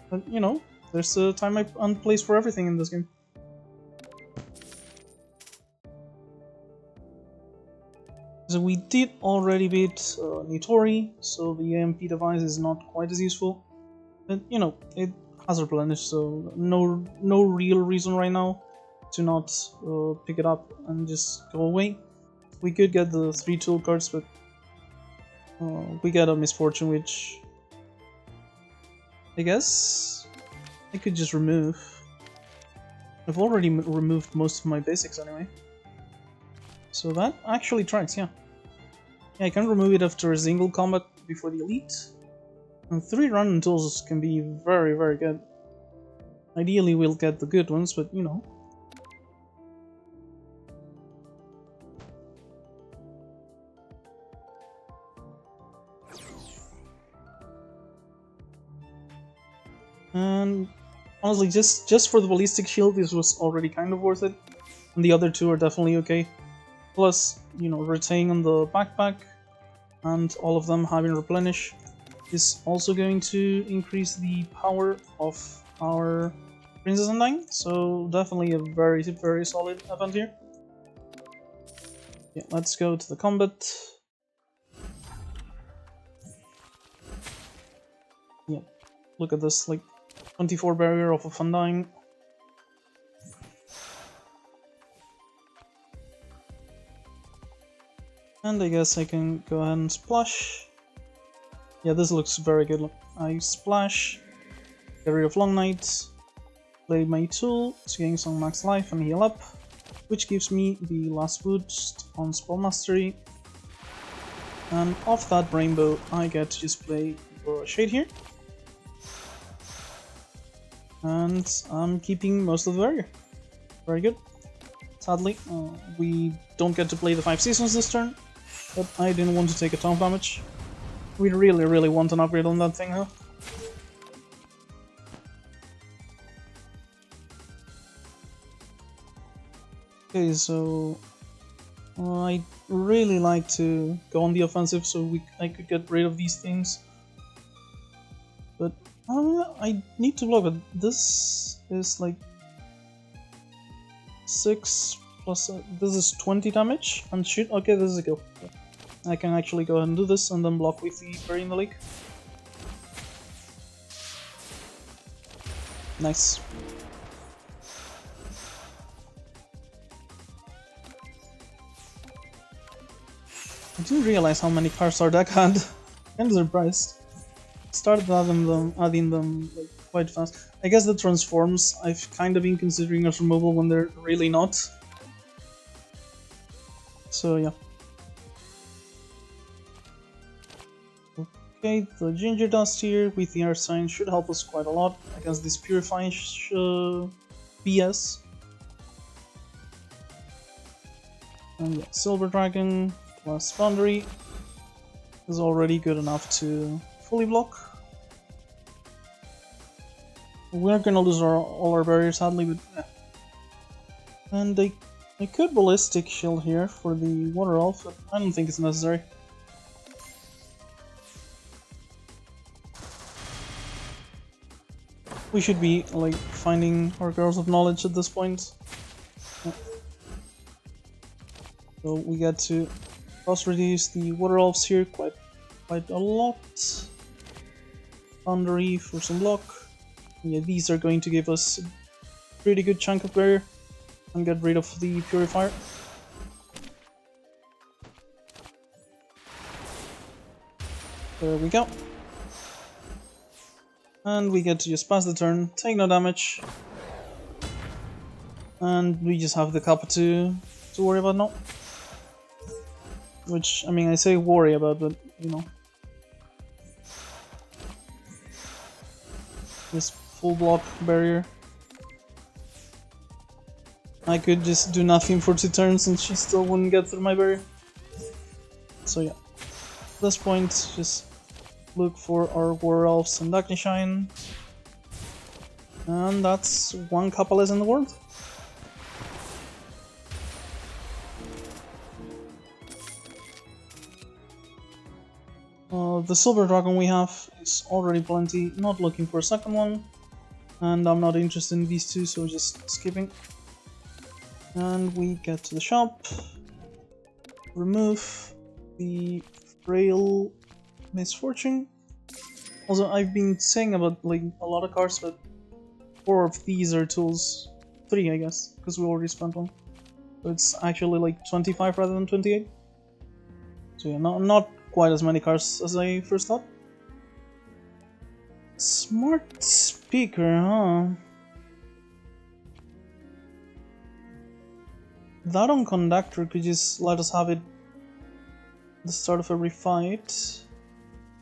But, you know, there's a time and place for everything in this game. So we did already beat Nitori, so the AMP device is not quite as useful. But, you know, it has replenished, so no real reason right now to not pick it up and just go away. We could get the 3 tool cards, but we get a Misfortune, which I guess I could just remove. I've already removed most of my basics anyway. So that actually tracks, yeah. Yeah, I can remove it after a single combat before the elite. And 3 random tools can be very, very good. Ideally we'll get the good ones, but you know. And honestly, just for the ballistic shield, this was already kind of worth it. And the other 2 are definitely okay. Plus, you know, retaining on the backpack and all of them having replenish is also going to increase the power of our Princess Undying. So definitely a very, very solid event here. Yeah, let's go to the combat. Yeah, look at this, like 24 barrier off of Undying. And I guess I can go ahead and splash. Yeah, this looks very good. I splash, get rid of Long Night, play my tool to gain some max life and heal up, which gives me the last boost on Spell Mastery. And off that rainbow, I get to just play for a shade here. And I'm keeping most of the barrier. Very good. Sadly, we don't get to play the 5 seasons this turn, but I didn't want to take a ton of damage. We really, really want an upgrade on that thing, huh? Okay, so I really like to go on the offensive so I could get rid of these things. But I need to look at this is like 6 plus this is 20 damage and shoot. Okay, this is a kill. I can actually go ahead and do this and then block with the Bury in the Lake. Nice. I didn't realize how many cards our deck had. I'm surprised. Started adding them like, quite fast. I guess the transforms I've kind of been considering as removal when they're really not. So yeah. Okay, the Ginger Dust here with the Earth Sign should help us quite a lot against this Purifying BS. And yeah, Silver Dragon plus Foundry is already good enough to fully block. We're gonna lose all our barriers sadly, but yeah. And I could Ballistic Shield here for the Water Elf, but I don't think it's necessary. We should be like finding our Girls of Knowledge at this point. Yeah. So we get to cost reduce the Water Elves here quite a lot. Foundry for some block. Yeah, these are going to give us a pretty good chunk of barrier and get rid of the Purifier. There we go. And we get to just pass the turn, take no damage. And we just have the Kappa to worry about now. Which, I mean, I say worry about, but, you know. This full block barrier. I could just do nothing for 2 turns and she still wouldn't get through my barrier. So yeah. At this point, just look for our War Elves and Shine. And that's 1 Kappa less in the world. The Silver Dragon we have is already plenty, not looking for a second one. And I'm not interested in these 2, so just skipping. And we get to the shop. Remove the Frail Misfortune. Also, I've been saying about like a lot of cards, but 4 of these are tools. 3, I guess, because we already spent 1. So it's actually like 25 rather than 28. So yeah, not quite as many cards as I first thought. Smart speaker, huh? That on Conductor could just let us have it at the start of every fight.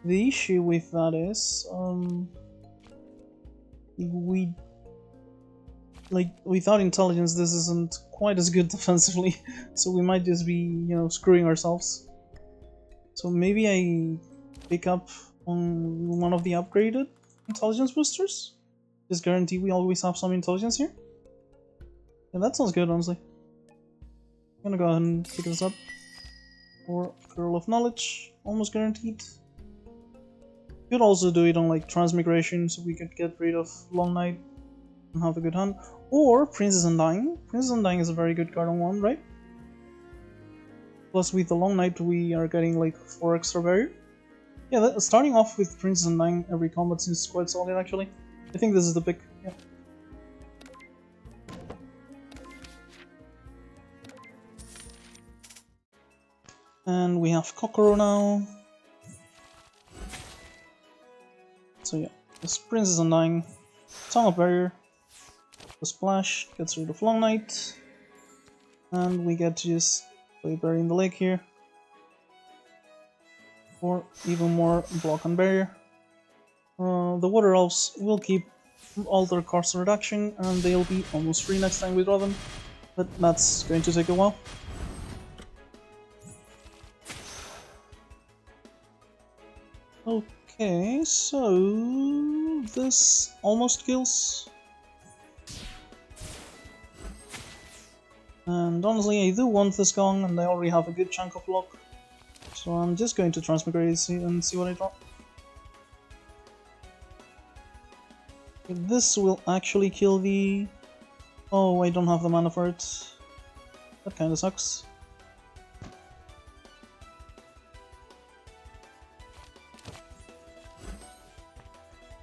The issue with that is, we like without intelligence this isn't quite as good defensively, so we might just be, you know, screwing ourselves. So maybe I pick up on one of the upgraded intelligence boosters. Just guarantee we always have some intelligence here. Yeah, that sounds good, honestly. I'm gonna go ahead and pick this up. Or Current Knowledge, almost guaranteed. Could also do it on like Transmigration, so we could get rid of Long Night and have a good hand. Or Princess Undying. Princess Undying is a very good card on one, right? Plus with the Long Night we are getting like 4 extra barrier. Yeah, starting off with Princess Undying every combat seems quite solid actually. I think this is the pick, yeah. And we have Kokoro now. So yeah, this Princess Undying, Tongue of Barrier, the Splash gets rid of Long Night, and we get to just play Barrier in the lake here, for even more block and barrier. The Water Elves will keep all their cost reduction, and they'll be almost free next time we draw them, but that's going to take a while. Okay, so this almost kills. And honestly, I do want this Gong, and I already have a good chunk of block. So I'm just going to Transmigrate and see what I draw. This will actually kill the... Oh, I don't have the mana for it. That kinda sucks.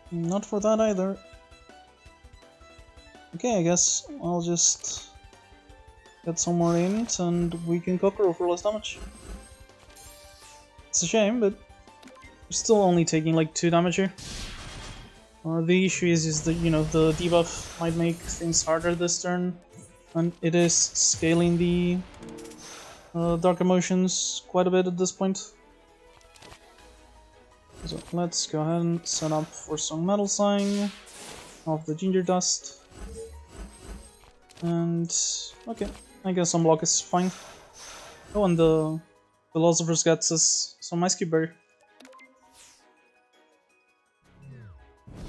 Not for that either. Okay, I guess I'll just get some more int and we can Kokoro for less damage. It's a shame, but we're still only taking like 2 damage here. The issue is that, you know, the debuff might make things harder this turn, and it is scaling the Dark Emotions quite a bit at this point. So let's go ahead and set up for some Metal Sign of the Ginger Dust. And okay, I guess some block is fine. Oh, and the Philosopher's gets us some Ice Cube Berry.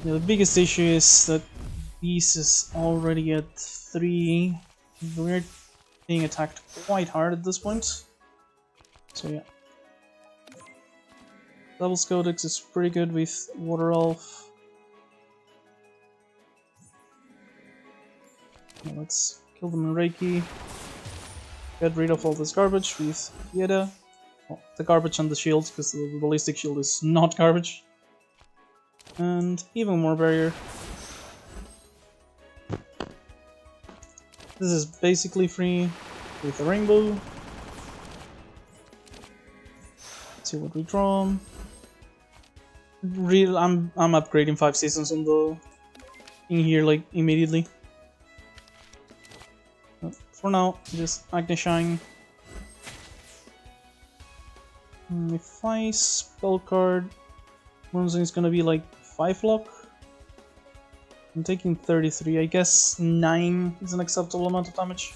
Yeah, the biggest issue is that Beast is already at 3. We're being attacked quite hard at this point. So yeah. Devil's Codex is pretty good with Water Elf. Yeah, let's kill them in Reiki. Get rid of all this garbage with Fieda. Well, the garbage and the shield, because the ballistic shield is not garbage. And even more barrier. This is basically free with a rainbow. Let's see what we draw. I'm upgrading 5 seasons on the in here like immediately. But for now, just Shine. If I spell card, Moonzing is gonna be like 5 lock. I'm taking 33. I guess 9 is an acceptable amount of damage.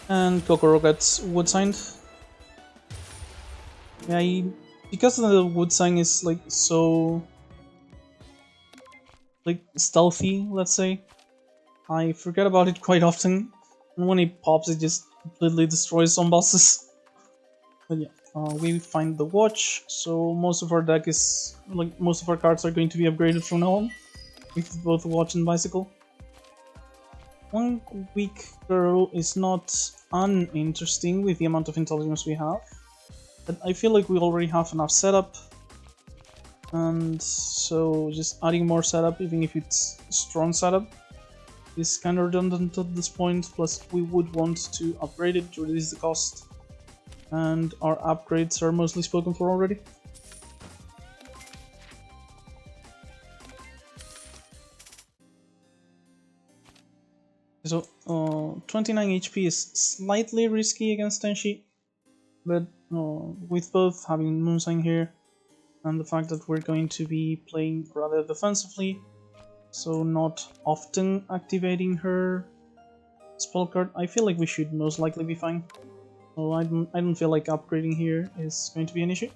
And Kokoro gets Wood Signed. Yeah, because the Wood Sign is like so like stealthy, let's say, I forget about it quite often. And when it pops, it just completely destroys some bosses. But yeah, we find the Watch, so most of our deck is like most of our cards are going to be upgraded from now on with both Watch and Bicycle. One weak girl is not uninteresting with the amount of intelligence we have, but I feel like we already have enough setup, and so just adding more setup, even if it's strong setup, is kind of redundant at this point, plus we would want to upgrade it to reduce the cost, and our upgrades are mostly spoken for already. So 29 HP is slightly risky against Tenshi, but with both having Moonsign here and the fact that we're going to be playing rather defensively, so not often activating her spell card, I feel like we should most likely be fine. So I don't feel like upgrading here is going to be an issue.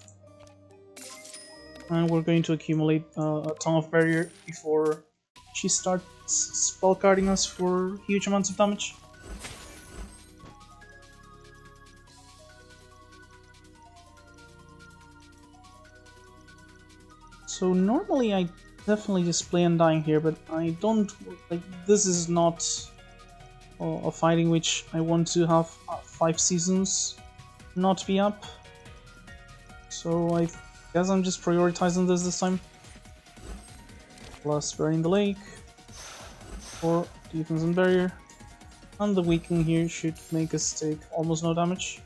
And we're going to accumulate a ton of barrier before she starts spell carding us for huge amounts of damage. So normally I definitely just play Undying here, but I don't like, this is not a fighting which I want to have 5 seasons not be up. So I guess I'm just prioritizing this time. Plus Burying the Lake for defense and barrier, and the weakening here should make us take almost no damage.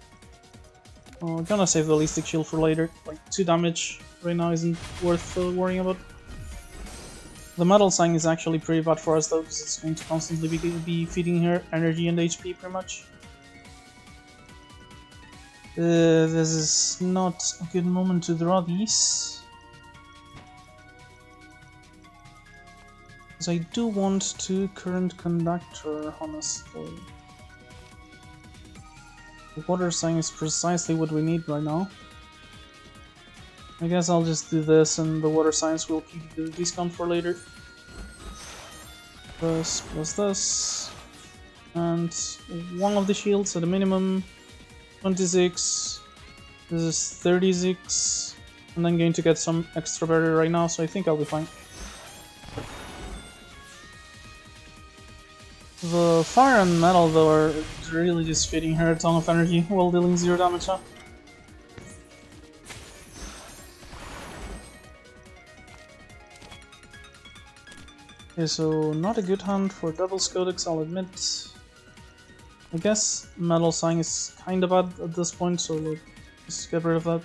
I'm gonna save the Ballistic Shield for later, like 2 damage right now isn't worth worrying about. The Metal Sign is actually pretty bad for us though, because it's going to constantly be feeding her energy and HP pretty much. This is not a good moment to draw these. Because I do want to Current Conductor, honestly. The Water Sign is precisely what we need right now. I guess I'll just do this and the Water Signs will keep the discount for later. This plus this. And one of the shields at a minimum. 26. This is 36. And I'm going to get some extra barrier right now, so I think I'll be fine. The fire and metal though are really just feeding her a ton of energy while dealing 0 damage now. Okay, so not a good hand for Devil's Codex, I'll admit. I guess Metal Sign is kinda bad at this point, so like, just get rid of that.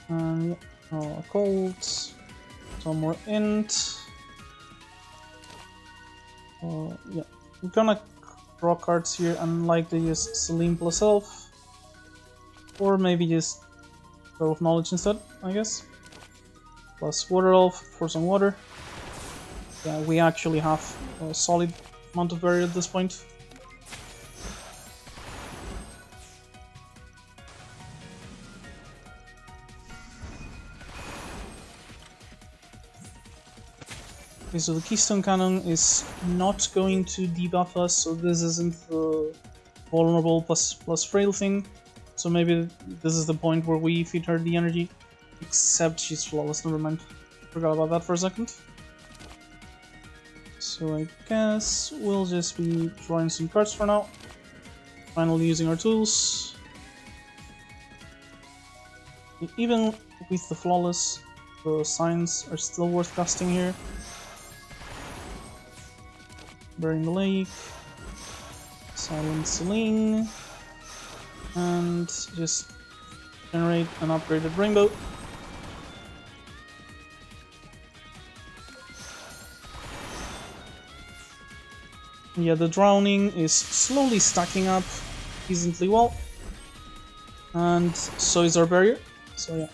And yeah, cold, some more int. Yeah, I'm gonna draw cards here and likely just Celine plus Elf. Or maybe just Patchouli Knowledge instead, I guess. Plus Water Elf for some water. Yeah, we actually have a solid amount of barrier at this point. Okay, so the Keystone Cannon is not going to debuff us, so this isn't the vulnerable plus frail thing. So maybe this is the point where we feed her the energy. Except she's flawless, never mind. Forgot about that for a second. So I guess we'll just be drawing some cards for now. Finally using our tools. Even with the flawless, the signs are still worth casting here. Burying the Lake, Silent Celine, and just generate an upgraded Rainbow. Yeah, the Drowning is slowly stacking up decently well, and so is our barrier, so yeah.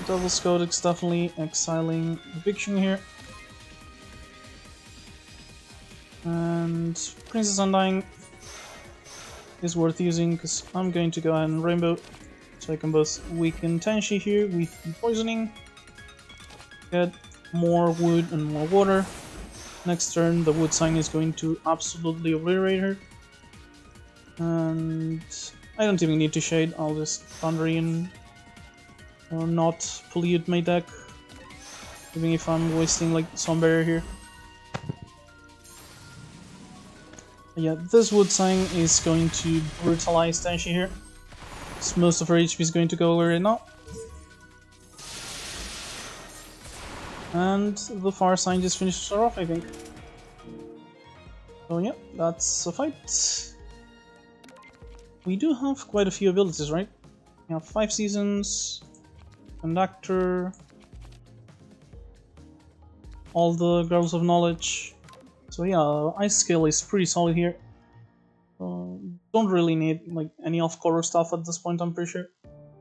Devil's Codex definitely exiling Eviction here. And Princess Undying is worth using because I'm going to go ahead and Rainbow so I can both weaken Tenshi here with poisoning, get more wood and more water. Next turn the wood sign is going to absolutely obliterate her, and I don't even need to shade, I'll just Thunder in or not pollute my deck, even if I'm wasting like some barrier here. Yeah, this wood sign is going to brutalize Tenshi here, so most of her HP is going to go away right now. And the far sign just finishes her off, I think. So yeah, that's a fight. We do have quite a few abilities, right? We have 5 seasons, Conductor, all the Girls of Knowledge. So yeah, Ice Scale is pretty solid here. Don't really need like any off-color stuff at this point, I'm pretty sure.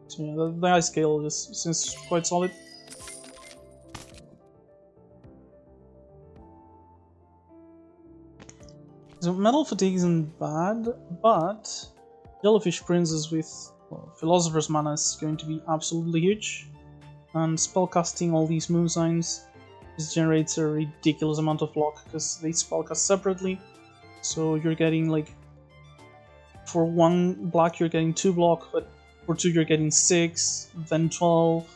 So yeah, the Ice Scale seems quite solid. So Metal Fatigue isn't bad, but Jellyfish Princess with Philosopher's Mana is going to be absolutely huge. And spellcasting all these moon signs just generates a ridiculous amount of block because they spellcast separately. So you're getting like, for 1 block you're getting 2 block, but for 2 you're getting 6, then 12,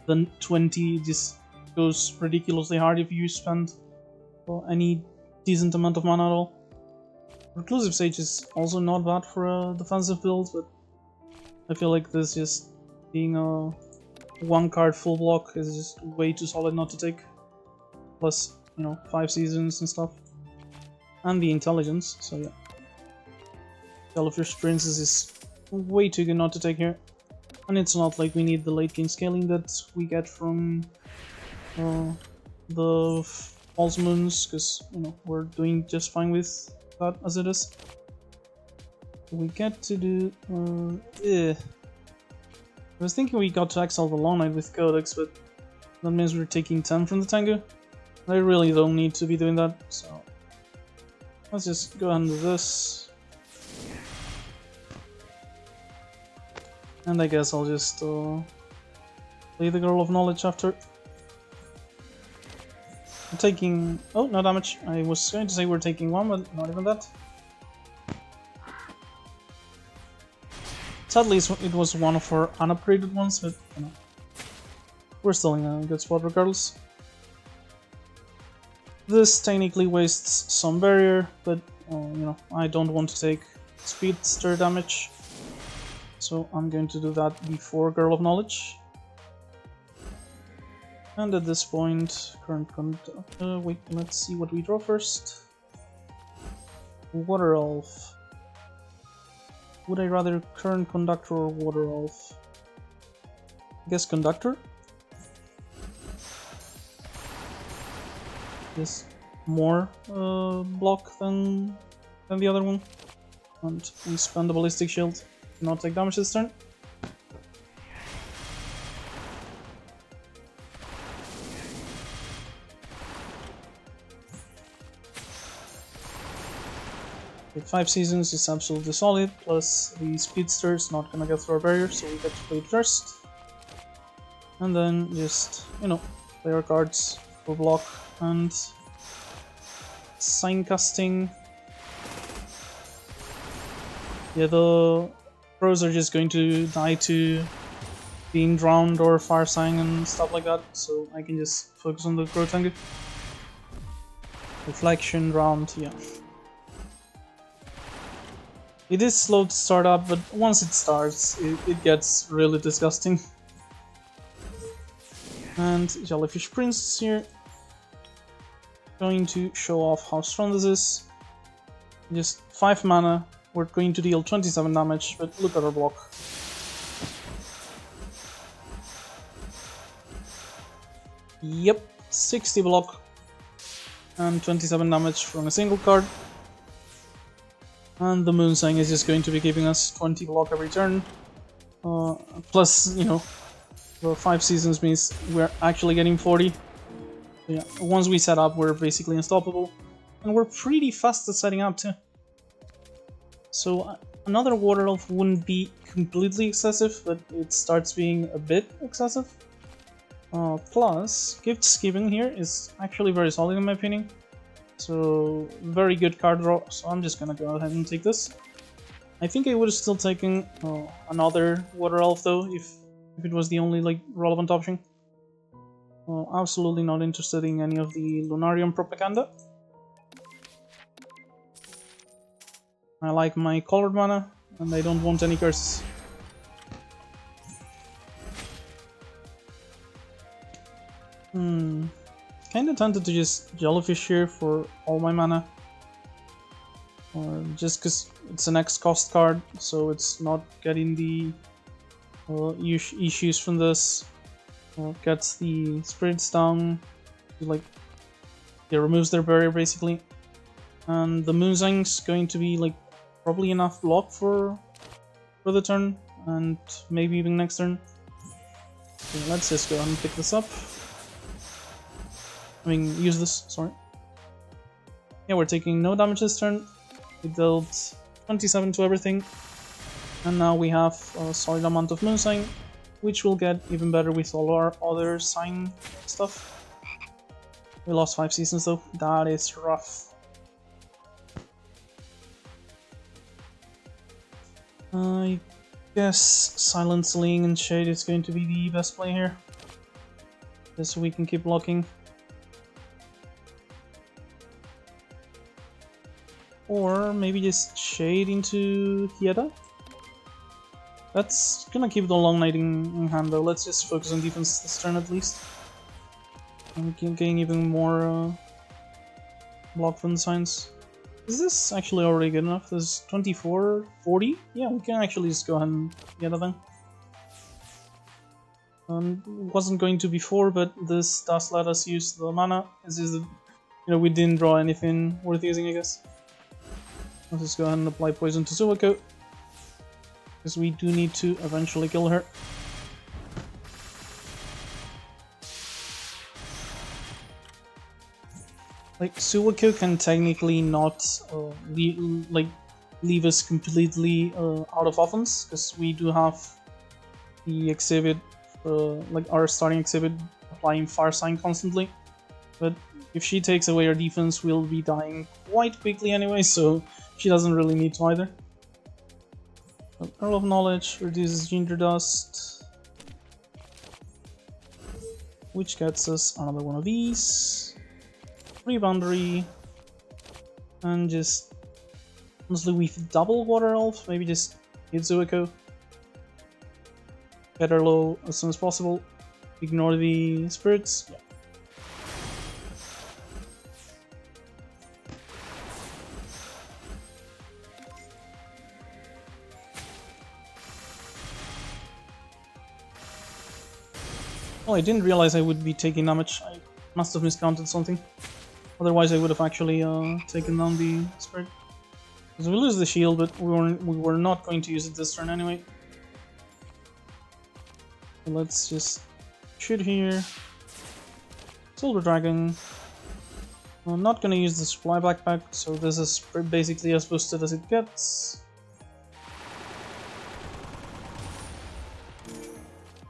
then 20. It just goes ridiculously hard if you spend any decent amount of mana at all. Reclusive Sage is also not bad for a defensive build, but I feel like this just being a 1 card full block is just way too solid not to take. Plus, you know, 5 seasons and stuff. And the intelligence, so yeah. Jellyfish Princess is way too good not to take here. And it's not like we need the late game scaling that we get from the false moons, because, you know, we're doing just fine with that as it is. We get to do... I was thinking we got to exile the Long Knight with Codex, but that means we're taking 10 from the Tengu. I really don't need to be doing that, so let's just go ahead and do this. And I guess I'll just play the Girl of Knowledge after. I'm taking... oh, no damage. I was going to say we're taking 1, but not even that. Sadly, it was one of our unupgraded ones, but you know, we're still in a good spot regardless. This technically wastes some barrier, but you know, I don't want to take speedster damage, so I'm going to do that before Girl of Knowledge. And at this point, Current Conductor. Wait, let's see what we draw first. Water Elf. Would I rather Current Conductor or Water Elf? I guess Conductor? Yes, more block than the other one. And we spend the Ballistic Shield to not take damage this turn. With 5 seasons is absolutely solid, plus the Speedster is not gonna get through our barrier, so we get to play it first. And then just, you know, play our cards for block and sign casting. Yeah, the pros are just going to die to being drowned or fire sign and stuff like that, so I can just focus on the Crow Tengu. Reflection, round, yeah. It is slow to start up, but once it starts, it gets really disgusting. And Jellyfish Princess here. Going to show off how strong this is. Just 5 mana, we're going to deal 27 damage, but look at our block. Yep, 60 block and 27 damage from a single card. And the Moon Sign is just going to be giving us 20 block every turn. Plus, you know, the 5 seasons means we're actually getting 40. So yeah, once we set up, we're basically unstoppable. And we're pretty fast at setting up too. So another Water Elf wouldn't be completely excessive, but it starts being a bit excessive. Plus, Gifts Given here is actually very solid in my opinion. So, very good card draw, so I'm just gonna go ahead and take this. I think I would have still taken another Water Elf though, if it was the only like relevant option. Absolutely not interested in any of the Lunarium propaganda. I like my colored mana, and I don't want any curses. kinda tempted to just Jellyfish here for all my mana. Or just because it's an X cost card, so it's not getting the issues from this. Gets the spirits down, like, it removes their barrier basically. And the Moonzang's going to be like probably enough block for the turn, and maybe even next turn. Okay, let's just go ahead and pick this up. I mean, use this, sorry. Yeah, we're taking no damage this turn. We dealt 27 to everything. And now we have a solid amount of Moonzang, which will get even better with all our other sign stuff. We lost 5 seasons though, that is rough. I guess Silent Sling and Shade is going to be the best play here. Just so we can keep blocking. Or maybe just Shade into Hieta. That's gonna keep the Long Night in hand though. Let's just focus on defense this turn at least. And we can gain even more block from the signs. Is this actually already good enough? There's 24, 40? Yeah, we can actually just go ahead and get it then. Wasn't going to before, but this does let us use the mana. It's just that, you know, we didn't draw anything worth using, I guess. Let's just go ahead and apply poison to Suwako, because we do need to eventually kill her. Like, Suwako can technically not leave us completely out of offense, because we do have the exhibit, like our starting exhibit, applying Fire Sign constantly. But if she takes away our defense, we'll be dying quite quickly anyway, so she doesn't really need to either. Pearl of Knowledge reduces Ginger Dust, which gets us another one of these. Free Boundary, and just honestly with double Water Elf, maybe just hit Zuiko. Get her low as soon as possible. Ignore the spirits. Yeah. Oh, I didn't realize I would be taking damage. I must have miscounted something. Otherwise, I would have actually taken down the spirit. Because we lose the shield, but we were not going to use it this turn anyway. So let's just shoot here. Silver Dragon. I'm not gonna use the supply backpack, so this is basically as boosted as it gets.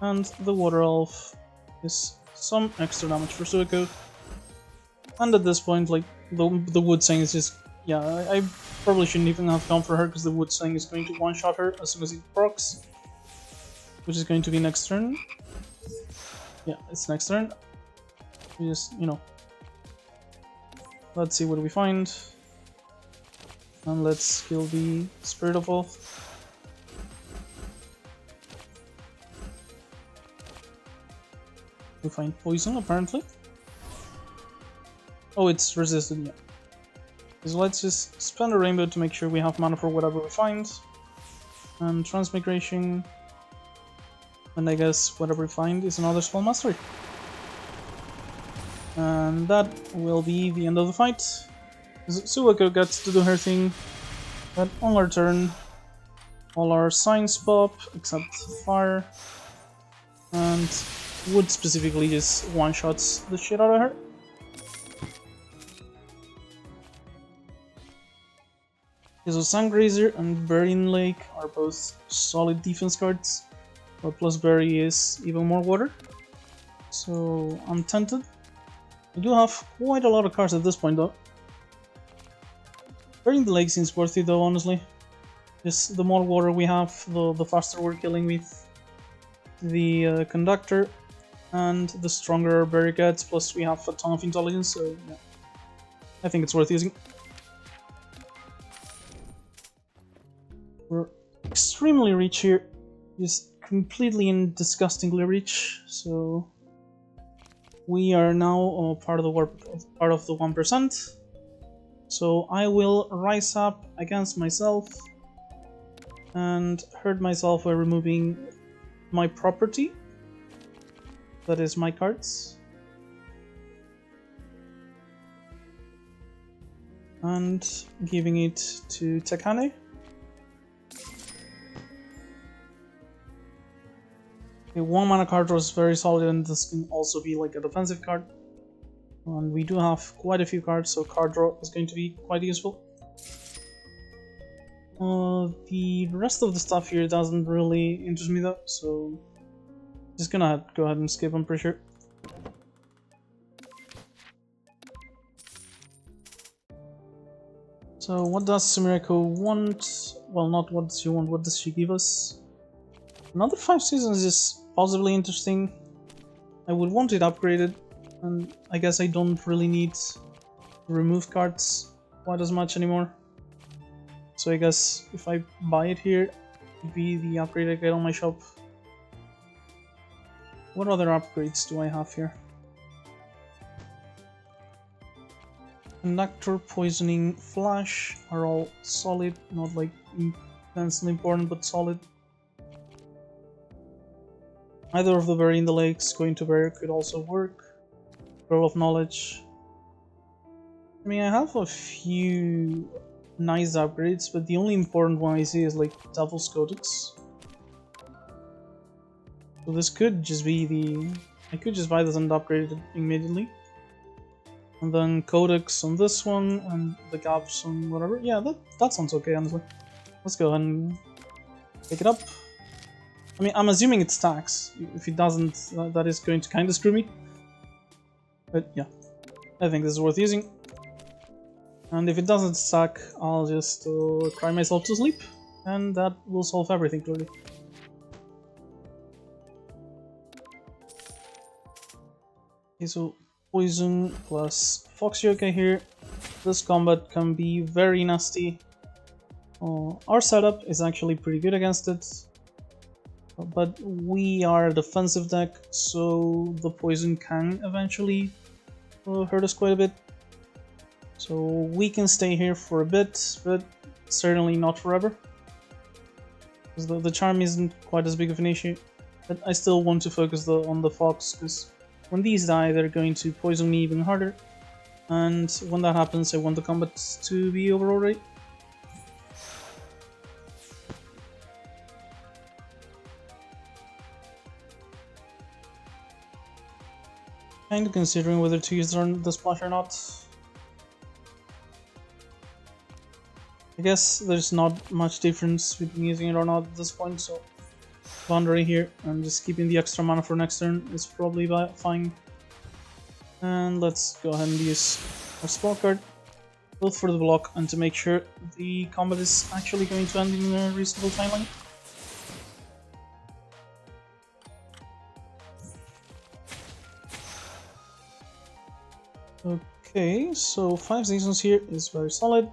And the Water Elf is some extra damage for Suiko. And at this point, like, the Wood Sing is just... yeah, I probably shouldn't even have gone for her, because the Wood Sing is going to one-shot her as soon as it procs. Which is going to be next turn. Yeah, it's next turn. We just, you know... let's see what we find. And let's kill the Spirit of Oath. We find poison, apparently. Oh, it's resisted, yeah. So let's just spend a rainbow to make sure we have mana for whatever we find. And Transmigration. And I guess whatever we find is another Spell Mastery. And that will be the end of the fight. Suwako gets to do her thing. But on our turn, all our signs pop, except Fire. And Wood specifically just one-shots the shit out of her. So Sungrazer and Burying Lake are both solid defense cards, but plus Bury is even more water. So I'm tempted. I do have quite a lot of cards at this point though. Burying the Lake seems worthy though, honestly. Just the more water we have, the faster we're killing with the Conductor, and the stronger our Bury gets, plus we have a ton of intelligence, so yeah. I think it's worth using. We're extremely rich here, just completely and disgustingly rich, so we are now part of the 1%. So I will rise up against myself and hurt myself by removing my property. That is my cards. And giving it to Takane. Okay, 1 mana card was very solid, and this can also be like a defensive card. And we do have quite a few cards, so card draw is going to be quite useful. The rest of the stuff here doesn't really interest me though, so just gonna go ahead and skip, I'm pretty sure. So what does Sumireko want? Well, not what does she want, what does she give us? Another 5 seasons is possibly interesting. I would want it upgraded, and I guess I don't really need to remove cards quite as much anymore. So I guess if I buy it here, it'd be the upgrade I get on my shop. What other upgrades do I have here? Conductor, Poisoning, Flash are all solid, not like immensely important, but solid. Either of the Bury in the Lakes, Going to Bear could also work. Pearl of Knowledge. I mean, I have a few nice upgrades, but the only important one I see is like Devil's Codex. So this could just be the... I could just buy this and upgrade it immediately. And then Codex on this one, and the gaps on whatever. Yeah, that sounds okay, honestly. Let's go ahead and pick it up. I mean, I'm assuming it stacks. If it doesn't, that is going to kind of screw me. But yeah, I think this is worth using. And if it doesn't stack, I'll just cry myself to sleep, and that will solve everything, clearly. Okay, so Poison plus Fox Yokai here. This combat can be very nasty. Our setup is actually pretty good against it. But we are a defensive deck, so the poison can eventually hurt us quite a bit. So we can stay here for a bit, but certainly not forever. Because the charm isn't quite as big of an issue. But I still want to focus on the Fox, because when these die, they're going to poison me even harder. And when that happens, I want the combat to be over already. Kind of considering whether to use the splash or not. I guess there's not much difference between using it or not at this point, so boundary here and just keeping the extra mana for next turn is probably fine. And let's go ahead and use our spell card, both for the block and to make sure the combat is actually going to end in a reasonable timeline. Okay, so 5 seasons here is very solid.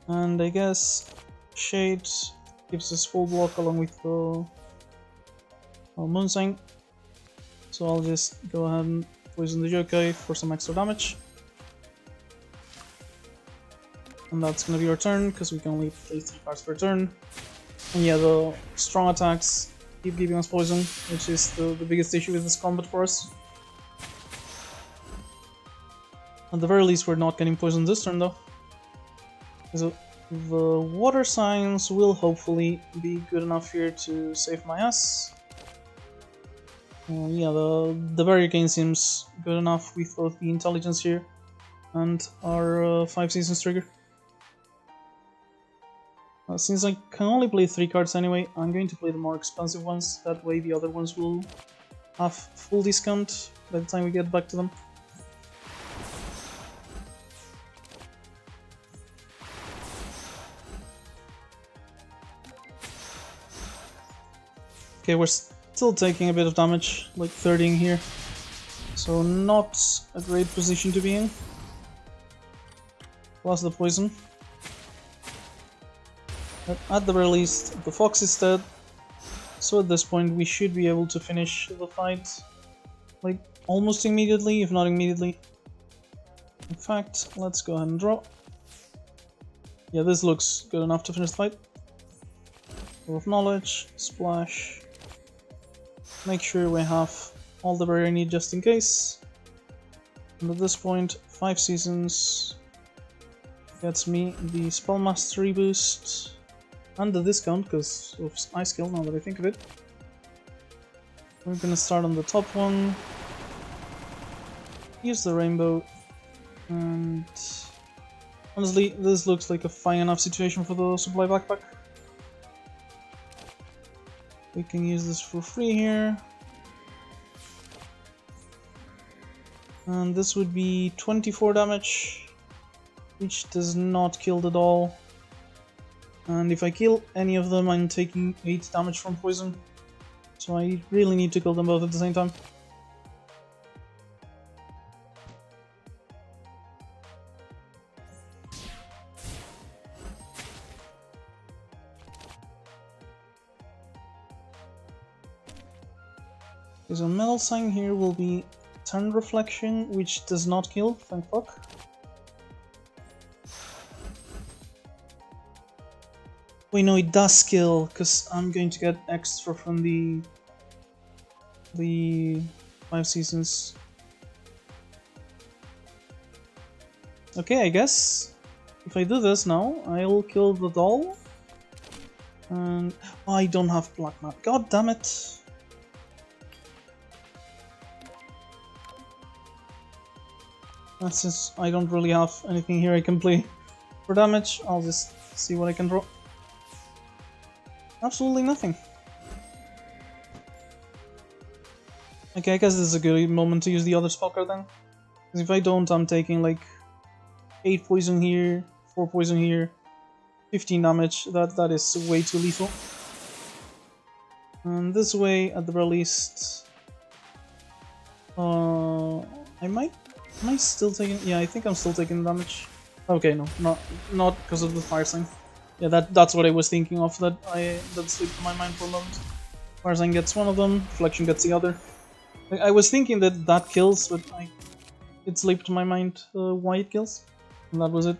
And I guess Shade gives us full block along with the Moonsign. So I'll just go ahead and poison the yokai for some extra damage. And that's gonna be our turn, because we can only play 3 cards per turn. And yeah, the strong attacks keep giving us poison, which is the biggest issue with this combat for us. At the very least, we're not getting poisoned this turn though. So the water signs will hopefully be good enough here to save my ass. Yeah, the barrier gain seems good enough with both the intelligence here and our 5 seasons trigger. Since I can only play 3 cards anyway, I'm going to play the more expensive ones. That way the other ones will have full discount by the time we get back to them. Okay, we're still taking a bit of damage, like 30 here, so not a great position to be in. Plus the poison. But at the very least, the fox is dead, So at this point we should be able to finish the fight like almost immediately, if not immediately. In fact, let's go ahead and draw. Yeah, this looks good enough to finish the fight. Of knowledge, splash. Make sure we have all the barrier I need just in case. And at this point, 5 seasons gets me the spell mastery boost and the discount because of ice skill. Now that I think of it, we're gonna start on the top one. Use the rainbow, and honestly, this looks like a fine enough situation for the supply backpack. We can use this for free here. And this would be 24 damage, which does not kill the doll. And if I kill any of them, I'm taking 8 damage from poison. So I really need to kill them both at the same time. So metal sign here will be turn reflection, which does not kill, thank fuck. Wait, no, it does kill, because I'm going to get extra from the 5 seasons. Okay, I guess if I do this now, I'll kill the doll. And oh, I don't have black mat. God damn it! That's just, I don't really have anything here I can play for damage. I'll just see what I can draw. Absolutely nothing. Okay, I guess this is a good moment to use the other spell card then. Because if I don't, I'm taking like 8 poison here, 4 poison here, 15 damage. That is way too lethal. And this way, at the very least, Am I still taking? Yeah, I think I'm still taking damage. Okay, no, not because of the fire sign. Yeah, that's what I was thinking of. That slipped my mind for a moment. Fire sign gets one of them, reflection gets the other. I was thinking that kills, but it slipped my mind why it kills, and that was it.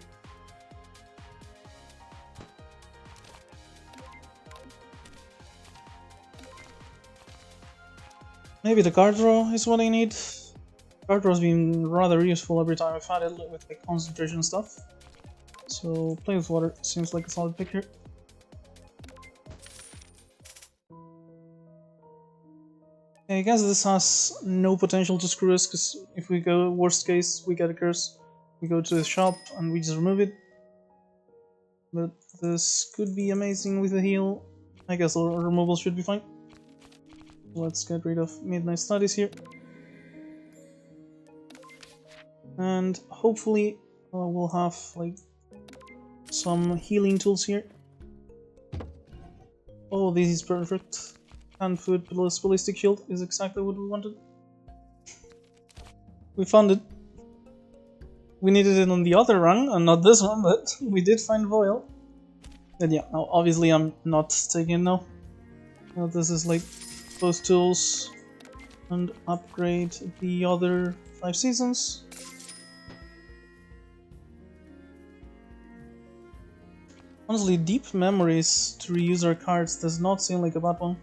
Maybe the card draw is what I need. Card draw has been rather useful every time I've had it with like concentration stuff. So play with water seems like a solid pick here. Okay, I guess this has no potential to screw us, because if we go worst case, we get a curse. We go to the shop and we just remove it. But this could be amazing with the heal. I guess the removal should be fine. Let's get rid of Midnight Studies here. And hopefully we'll have like some healing tools here. Oh, this is perfect. Hand food plus ballistic shield is exactly what we wanted. We found it. We needed it on the other run and not this one, but we did find Voil. And yeah, now obviously I'm not taking it now. Now this is like those tools and upgrade the other 5 seasons. Honestly, deep memories to reuse our cards does not seem like a bad one.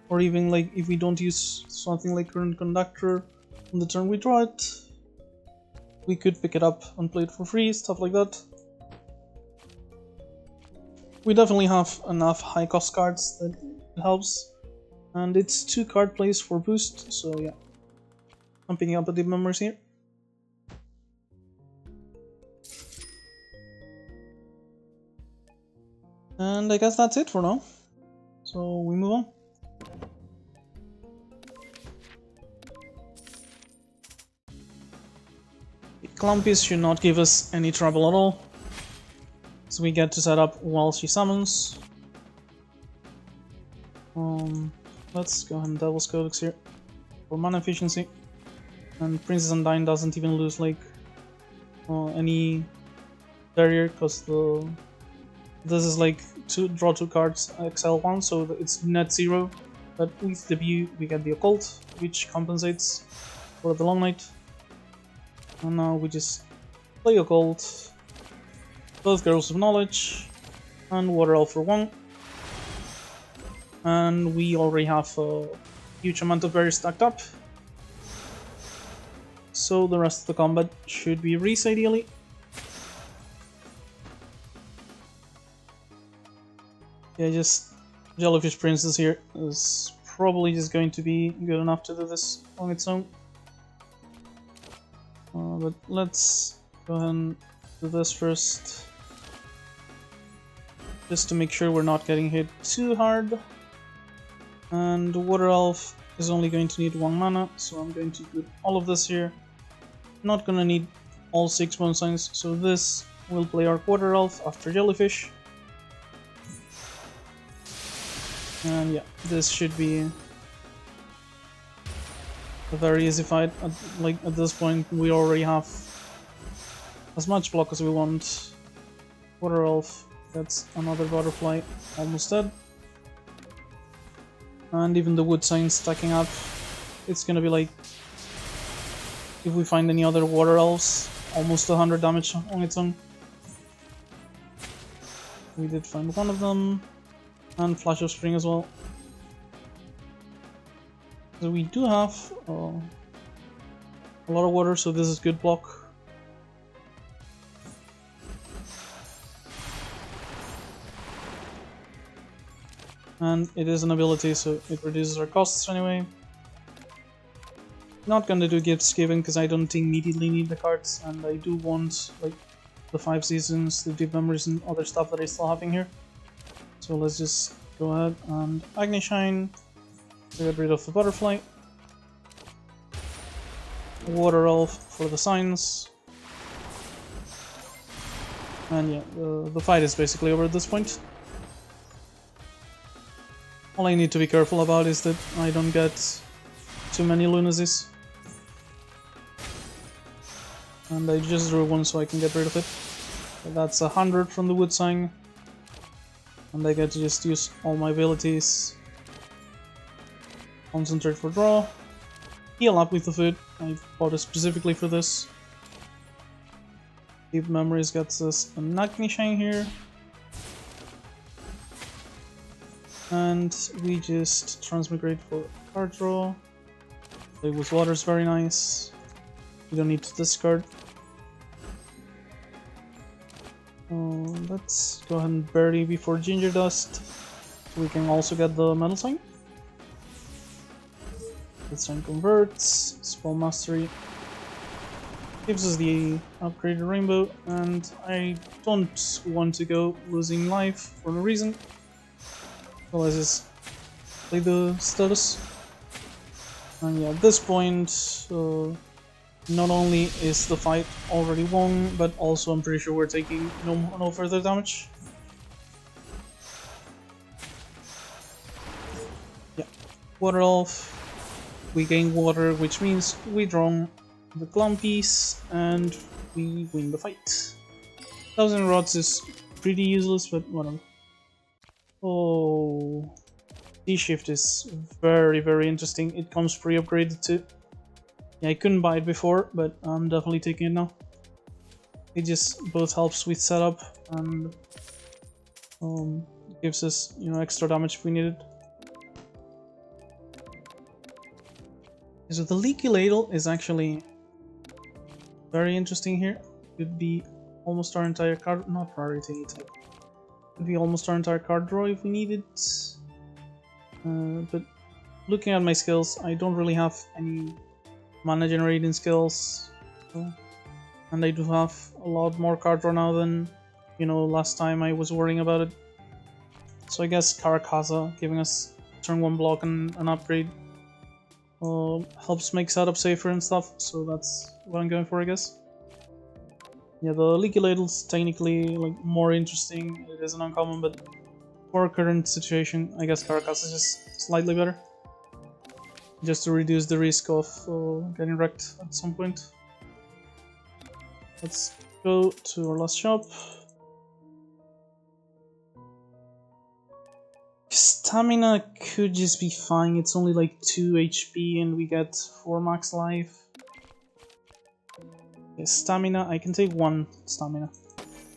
Or even like if we don't use something like Current Conductor on the turn we draw it, we could pick it up and play it for free, stuff like that. We definitely have enough high cost cards that it helps. And it's 2 card plays for boost, so yeah. I'm picking up the deep memories here. And I guess that's it for now. So we move on. Clumpies should not give us any trouble at all. So we get to set up while she summons. Let's go ahead and Devil's Codex here for mana efficiency. And Princess Undyne doesn't even lose like any barrier because the This is like draw 2 cards, exile 1, so it's net 0. But with debut we get the occult, which compensates for the long night. And now we just play occult, both Girls of Knowledge, and Water Elf for 1. And we already have a huge amount of berries stacked up. So the rest of the combat should be Reese ideally. Yeah, just Jellyfish Princess here is probably just going to be good enough to do this on its own. But let's go ahead and do this first, just to make sure we're not getting hit too hard. And Water Elf is only going to need 1 mana, so I'm going to put all of this here. Not gonna need all 6 bone signs, so this will play our Water Elf after Jellyfish. And yeah, this should be a very easy fight. At this point, we already have as much block as we want. Water Elf gets another butterfly, almost dead. And even the wood sign stacking up, it's gonna be like, if we find any other Water Elves, almost 100 damage on its own. We did find one of them. And Flash of Spring as well. So we do have a lot of water, so this is good block. And it is an ability, so it reduces our costs anyway. Not gonna do Gifts Given because I don't immediately need the cards, and I do want like the 5 seasons, the Deep Memories, and other stuff that I still have in here. So let's just go ahead and Agnishine to get rid of the butterfly. Water Elf for the signs. And yeah, the fight is basically over at this point. All I need to be careful about is that I don't get too many Lunacies. And I just drew one so I can get rid of it. So that's 100 from the wood sign. And I get to just use all my abilities. Concentrate for draw. Heal up with the food. I bought it specifically for this. Deep Memories gets us a Agnishine here. And we just transmigrate for card draw. Play with water is very nice. We don't need to discard. Let's go ahead and bury before Ginger Dust. We can also get the Metal Sign. The sign converts, Spell Mastery. Gives us the upgraded Rainbow, and I don't want to go losing life for no reason. So let's just play the status. And yeah, at this point, not only is the fight already won, but also I'm pretty sure we're taking no further damage. Yeah, Water Elf. We gain water, which means we draw the clown piece and we win the fight. 1000 rods is pretty useless, but whatever. Oh, D-Shift is very interesting. It comes pre-upgraded too. Yeah, I couldn't buy it before, but I'm definitely taking it now. It just both helps with setup and gives us, extra damage if we need it. So the Leaky Ladle is actually very interesting here. Could be almost our entire card, not rarity type. Could be almost our entire card draw if we need it. But looking at my skills, I don't really have any mana generating skills, and I do have a lot more card draw now than last time I was worrying about it. So I guess Caracasa giving us turn 1 block and an upgrade helps make setup safer and stuff, so that's what I'm going for, I guess. Yeah, the Leaky Ladle's technically more interesting. It is an uncommon, but for our current situation, I guess Caracasa is just slightly better. Just to reduce the risk of getting wrecked at some point. Let's go to our last shop. Stamina could just be fine, it's only like 2 HP and we get 4 max life. Okay, stamina, I can take 1 stamina.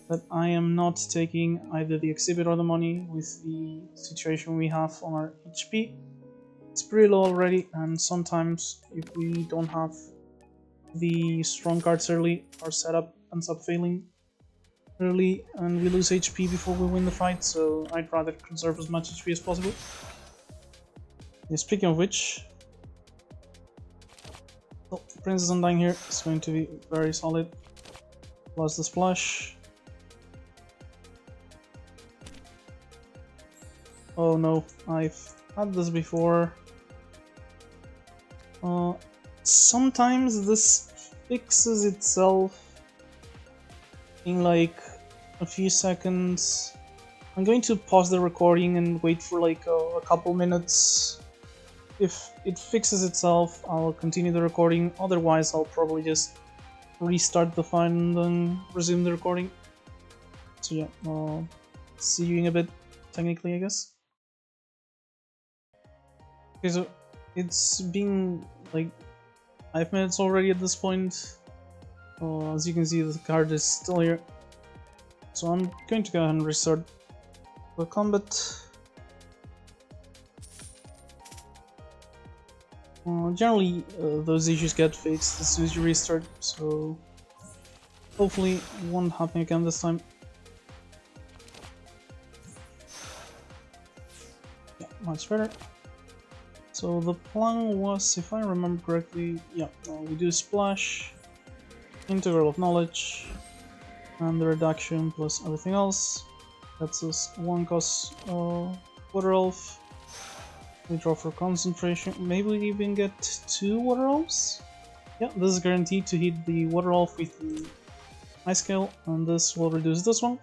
But I am not taking either the exhibit or the money with the situation we have on our HP. It's pretty low already, and sometimes if we don't have the strong cards early, our setup ends up failing early and we lose HP before we win the fight, so I'd rather conserve as much HP as possible. Yeah, speaking of which, oh, Princess Undying here is going to be very solid, plus the splash. Oh no, I've had this before. Sometimes this fixes itself in like a few seconds. I'm going to pause the recording and wait for like a couple minutes. If it fixes itself, I'll continue the recording. Otherwise, I'll probably just restart the fight and then resume the recording. So yeah, I'll see you in a bit, technically, I guess. Okay, so it's been like 5 minutes already at this point. As you can see, the card is still here. So I'm going to go ahead and restart the combat. Generally, those issues get fixed as soon as you restart, so hopefully it won't happen again this time. Yeah, much better. So the plan was, if I remember correctly, yeah, we do splash, integral of knowledge, and the reduction plus everything else. That's us 1 cost water elf. We draw for concentration. Maybe we even get 2 water elves? Yeah, this is guaranteed to hit the water elf with the ice scale, and this will reduce this one.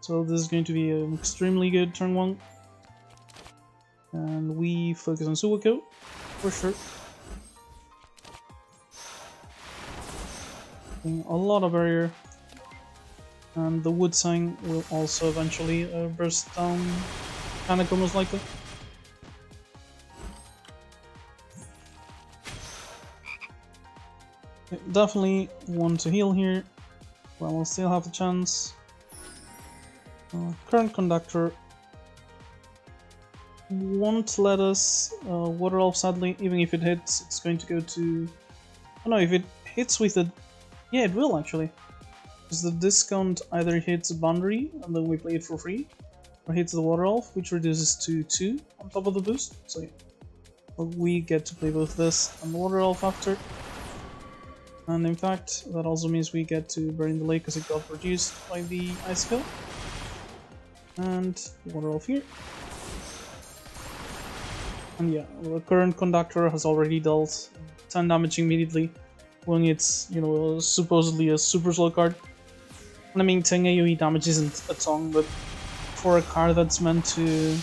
So this is going to be an extremely good turn 1. And we focus on Suwako, for sure. A lot of barrier. And the wood sign will also eventually burst down Kaneko most likely. Definitely want to heal here, while we'll still have a chance. Current Conductor won't let us water elf, sadly. Even if it hits, it's going to go to... Oh no, if it hits with it... Yeah, it will actually. Because the discount either hits a boundary, and then we play it for free, or hits the water elf, which reduces to 2 on top of the boost. So yeah, but we get to play both this and the water elf after. And in fact, that also means we get to burn the lake because it got reduced by the ice skill. And water elf here. And yeah, the Current Conductor has already dealt 10 damage immediately when it's, you know, supposedly a super slow card. And I mean, 10 AoE damage isn't a ton, but for a card that's meant to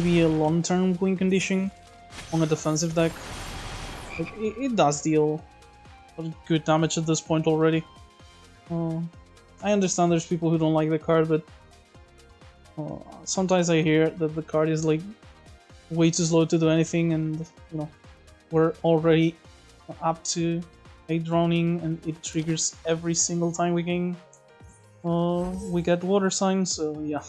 be a long-term win condition on a defensive deck, like, it does deal good damage at this point already. I understand there's people who don't like the card, but sometimes I hear that the card is like way too slow to do anything, and you know, we're already up to a drowning and it triggers every single time we get water signs, so yeah.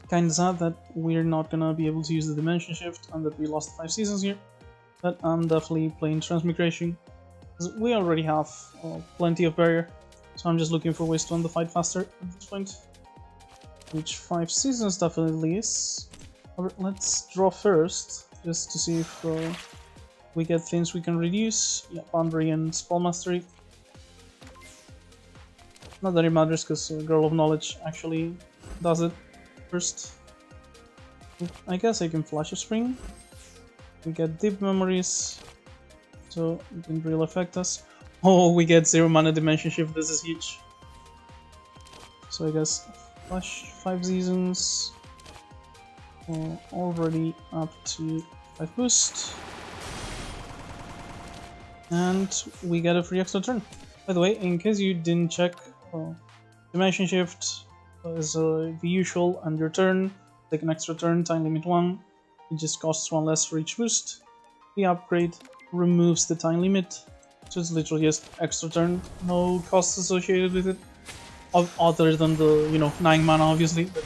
Kinda sad that we're not gonna be able to use the dimension shift and that we lost 5 seasons here, but I'm definitely playing Transmigration. We already have plenty of barrier, so I'm just looking for ways to end the fight faster at this point. Which 5 seasons definitely is. Let's draw first, just to see if we get things we can reduce. Yeah, Boundary and Spell Mastery. Not that it matters, because Girl of Knowledge actually does it first. I guess I can Flash of Spring. We get Deep Memories, so it didn't really affect us. Oh, we get 0 mana Dimension Shift, this is huge. So I guess Flash 5 seasons. Already up to 5 boost. And we get a free extra turn. By the way, in case you didn't check, Dimension Shift is the usual, and your turn, take an extra turn, time limit 1, it just costs 1 less for each boost. The upgrade removes the time limit, so it's literally just extra turn, no costs associated with it, other than the, 9 mana obviously. But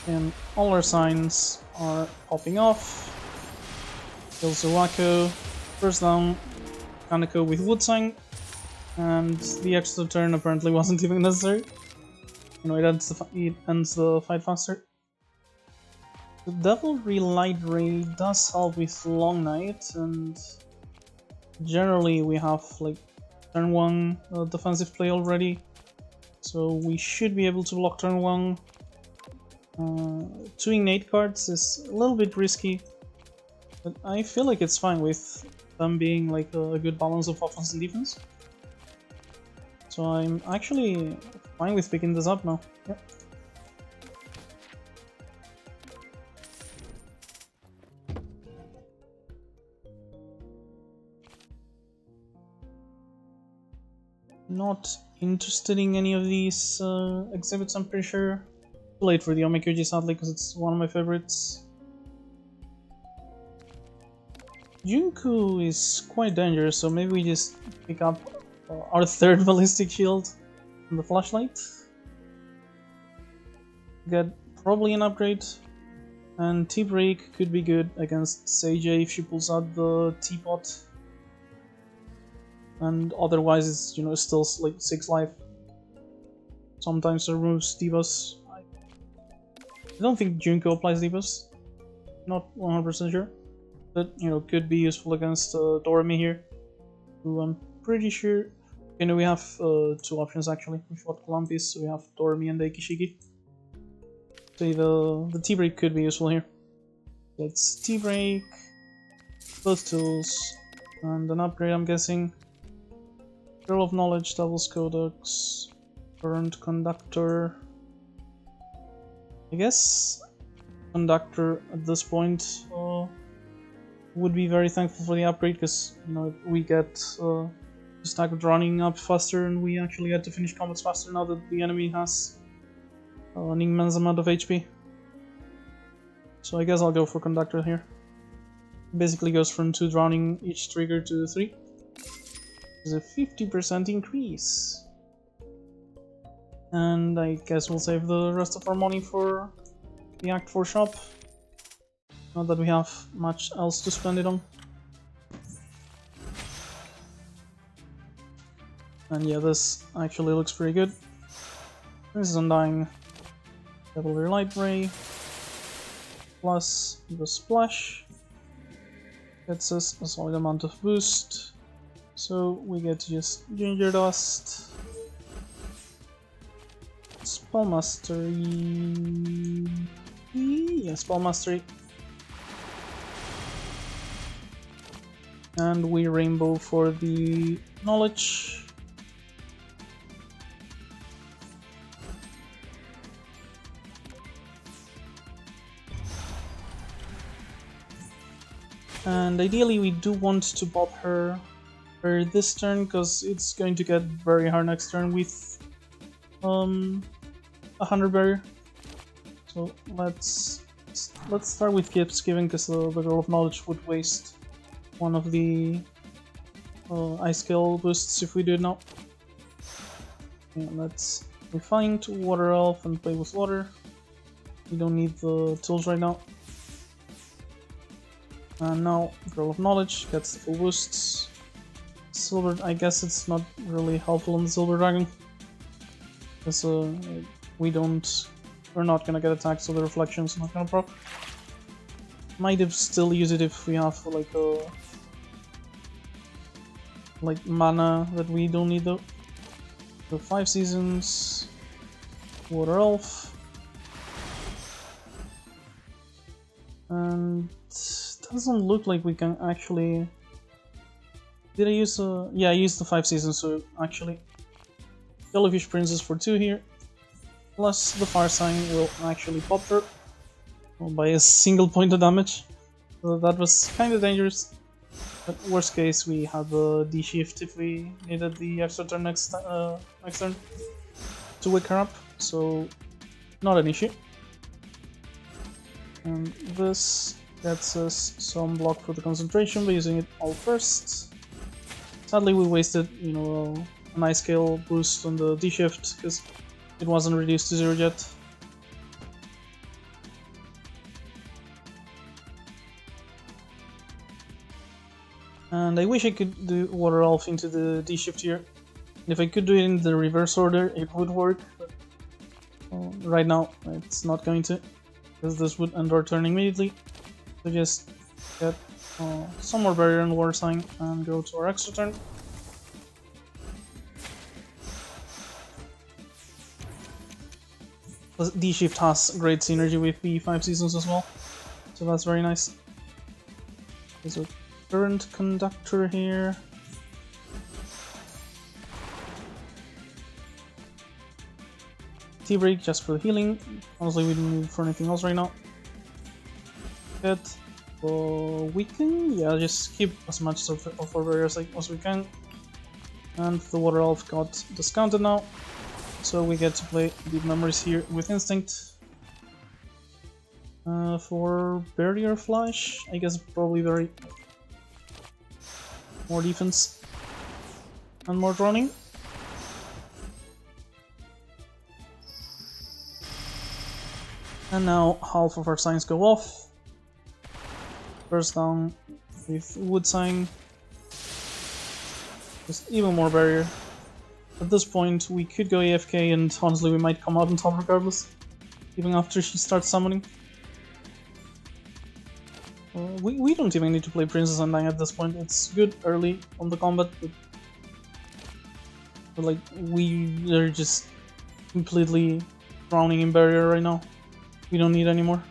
and all our signs are popping off. Kill Zawako, first down, Kaneko with Wood Sign, and the extra turn apparently wasn't even necessary. It ends the fight faster. The Devilry Light Ray does help with Long Night, and generally we have like turn 1 defensive play already, so we should be able to block turn 1. 2 innate cards is a little bit risky, but I feel like it's fine with them being like a good balance of offense and defense. So I'm actually fine with picking this up now. Yep. Not interested in any of these exhibits, I'm pretty sure. Too late for the Omikuji sadly, because it's one of my favorites. Junko is quite dangerous, so maybe we just pick up our third ballistic shield and the flashlight. Get probably an upgrade, and T-Break could be good against Seijay if she pulls out the teapot. And otherwise it's still like 6 life. Sometimes it removes debuffs. I don't think Junko applies debuffs. Not 100% sure. But could be useful against Doremi here, who I'm pretty sure. We have 2 options actually. We've got Columbus, so we have Doremi and Eikishiki. So the T-Break could be useful here. Let's T-Break, both tools, and an upgrade I'm guessing. Girl of Knowledge, Devil's Codex, Current Conductor. I guess Conductor at this point would be very thankful for the upgrade, because we get the stack of running up faster, and we actually get to finish combats faster now that the enemy has an immense amount of HP. So I guess I'll go for Conductor here. Basically goes from 2 drowning each trigger to 3. It's a 50% increase. And I guess we'll save the rest of our money for the Act 4 shop. Not that we have much else to spend it on. And yeah, this actually looks pretty good. This is Undying Devilry Light Ray, plus the Splash. Gets us a solid amount of boost. So we get to just Ginger Dust, Spell Mastery, yeah, Spell Mastery, and we Rainbow for the Knowledge. And ideally we do want to pop her this turn, because it's going to get very hard next turn with 100 barrier. So let's start with Gibbs Giving, because the Girl of Knowledge would waste one of the ice scale boosts if we do it now. Yeah, let's refine to Water Elf and play with water. We don't need the tools right now. And now Girl of Knowledge gets the full boosts. Silver, I guess it's not really helpful on the Silver Dragon, because we're not gonna get attacked, so the reflection's not gonna proc. Might have still use it if we have like mana that we don't need though. So 5 seasons, Water Elf, and it doesn't look like we can actually. Did I use yeah, I used the 5 seasons, so actually Jellyfish Princess for 2 here, plus the Fire Sign will actually pop her by a single point of damage, so that was kinda dangerous. But worst case, we have a D shift if we needed the extra turn next turn to wake her up, so not an issue. And this gets us some block for the concentration by using it all first. Sadly, we wasted, you know, a nice scale boost on the D shift because it wasn't reduced to 0 yet. And I wish I could do Water Elf into the D shift here. If I could do it in the reverse order, it would work. But right now, it's not going to, because this would end our turn immediately. So just get some more barrier and Water Sign and go to our extra turn. D shift has great synergy with the 5 seasons as well, so that's very nice. There's a Current Conductor here. T-break just for the healing. Honestly, we don't need for anything else right now. Good. Weaken? Yeah, just keep as much of our barriers as we can. And the Water Elf got discounted now, so we get to play Deep Memories here with Instinct. For Barrier Flash, I guess probably very more defense and more droning. And now half of our signs go off. First down with Wood Sign. Just even more barrier. At this point we could go AFK and honestly we might come out on top regardless, even after she starts summoning. We don't even need to play Princess Undying at this point. It's good early on the combat, but like we are just completely drowning in barrier right now. We don't need any more.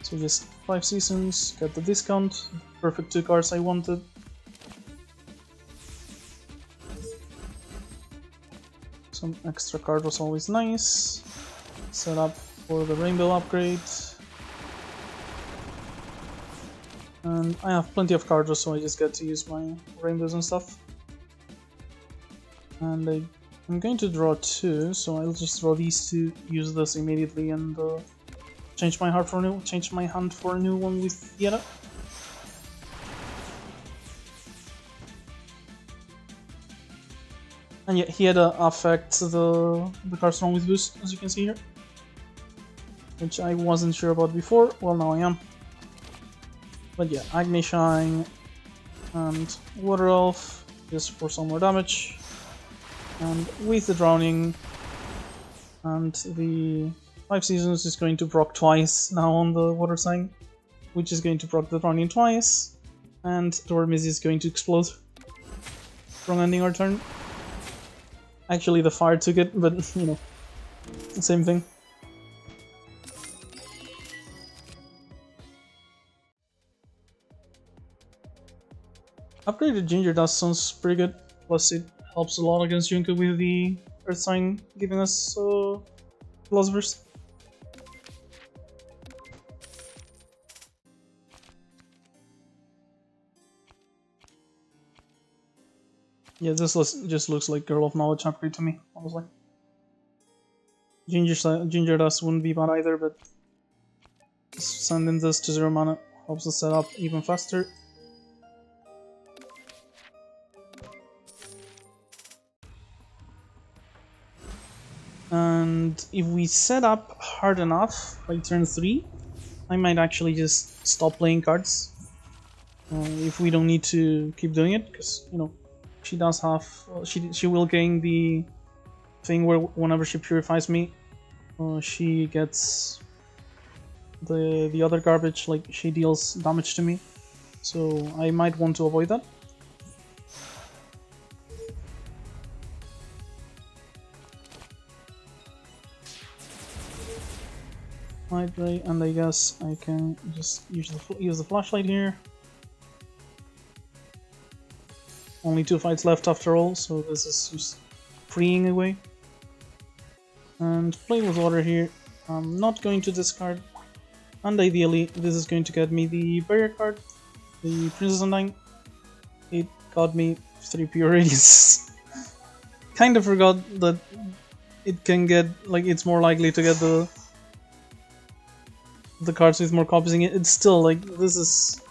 So just 5 seasons, get the discount, perfect 2 cards I wanted. Some extra card was always nice. Set up for the rainbow upgrade. And I have plenty of cards, so I just get to use my rainbows and stuff. And I'm going to draw 2, so I'll just draw these 2, use this immediately, and change my hand for a new one with Yetta. And yeah, Yetta affects the cards wrong with boost, as you can see here, which I wasn't sure about before. Well, now I am. But yeah, Agni Shine and Water Elf just for some more damage. And with the Drowning and the 5 seasons is going to proc twice now on the Water Sign, which is going to proc the Drowning twice, and Dormiz is going to explode from ending our turn. Actually, the fire took it, but you know, same thing. Upgraded Ginger Dust sounds pretty good, plus it helps a lot against Junko with the Earth Sign giving us Plus Burst. Yeah, this just looks like Girl of Knowledge upgrade to me, honestly. Ginger Dust wouldn't be bad either, but sending this to 0 mana helps us set up even faster. And if we set up hard enough by turn 3, I might actually just stop playing cards. If we don't need to keep doing it, because you know she does have she will gain the thing where whenever she purifies me, she gets the other garbage, like she deals damage to me. So I might want to avoid that. Right, and I guess I can just use the flashlight here. Only 2 fights left after all, so this is just freeing away. And playing with water here, I'm not going to discard. And ideally, this is going to get me the barrier card, the Princess Undying. It got me 3 pure radius. Kind of forgot that it can get, like, it's more likely to get the cards with more copies in it. It's still, like, this is...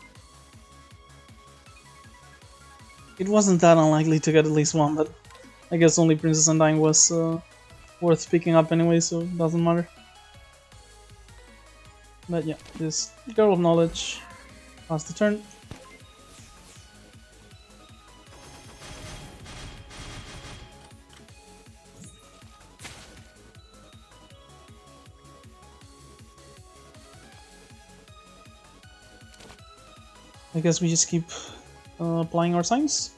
It wasn't that unlikely to get at least one, but I guess only Princess Undying was worth picking up anyway, so it doesn't matter. But yeah, this Girl of Knowledge pass the turn. I guess we just keep applying our signs.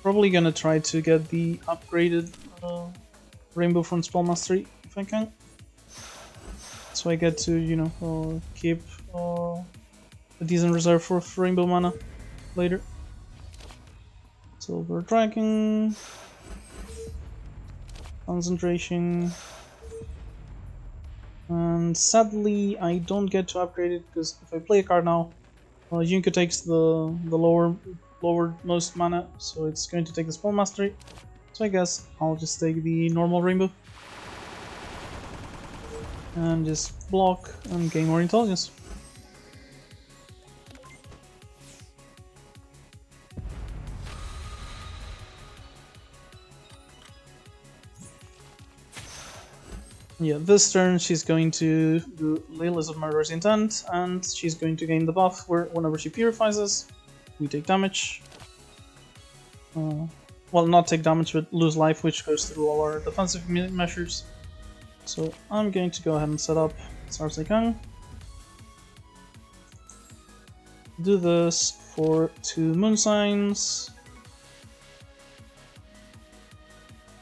Probably gonna try to get the upgraded Rainbow from Spell Mastery if I can. So I get to, you know, keep a decent reserve for Rainbow mana later. Silver Dragon. Concentration. And sadly, I don't get to upgrade it because if I play a card now, Junko takes the lowermost mana, so it's going to take the Spell Mastery. So I guess I'll just take the normal Rainbow and just block and gain more intelligence. Yeah, this turn she's going to do Lilies of Murderous Intent, and she's going to gain the buff where whenever she purifies us, we take damage. Well, not take damage, but lose life, which goes through all our defensive measures. So I'm going to go ahead and set up Sarsaikan. Do this for 2 moon signs.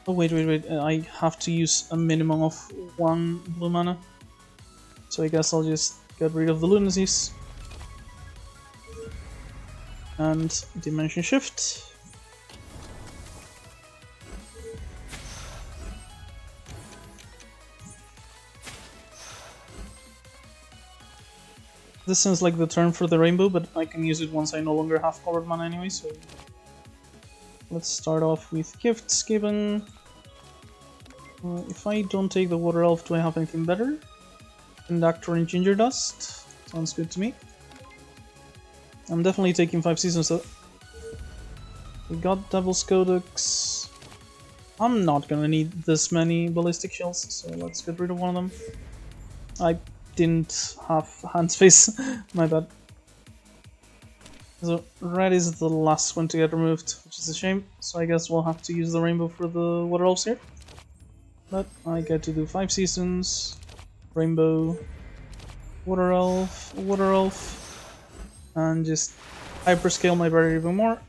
Oh wait, I have to use a minimum of 1 blue mana. So I guess I'll just get rid of the Lunacies. And Dimension Shift. This seems like the turn for the Rainbow, but I can use it once I no longer have colored mana anyway, so... Let's start off with Gifts given. If I don't take the Water Elf, do I have anything better? Conductor and Ginger Dust. Sounds good to me. I'm definitely taking 5 seasons though. We got Devil's Codex. I'm not gonna need this many Ballistic Shells, so let's get rid of one of them. I didn't have hand space, my bad. So red is the last one to get removed, which is a shame, so I guess we'll have to use the Rainbow for the Water Elves here. But I get to do 5 seasons, Rainbow, Water Elf, and just hyperscale my barrier even more.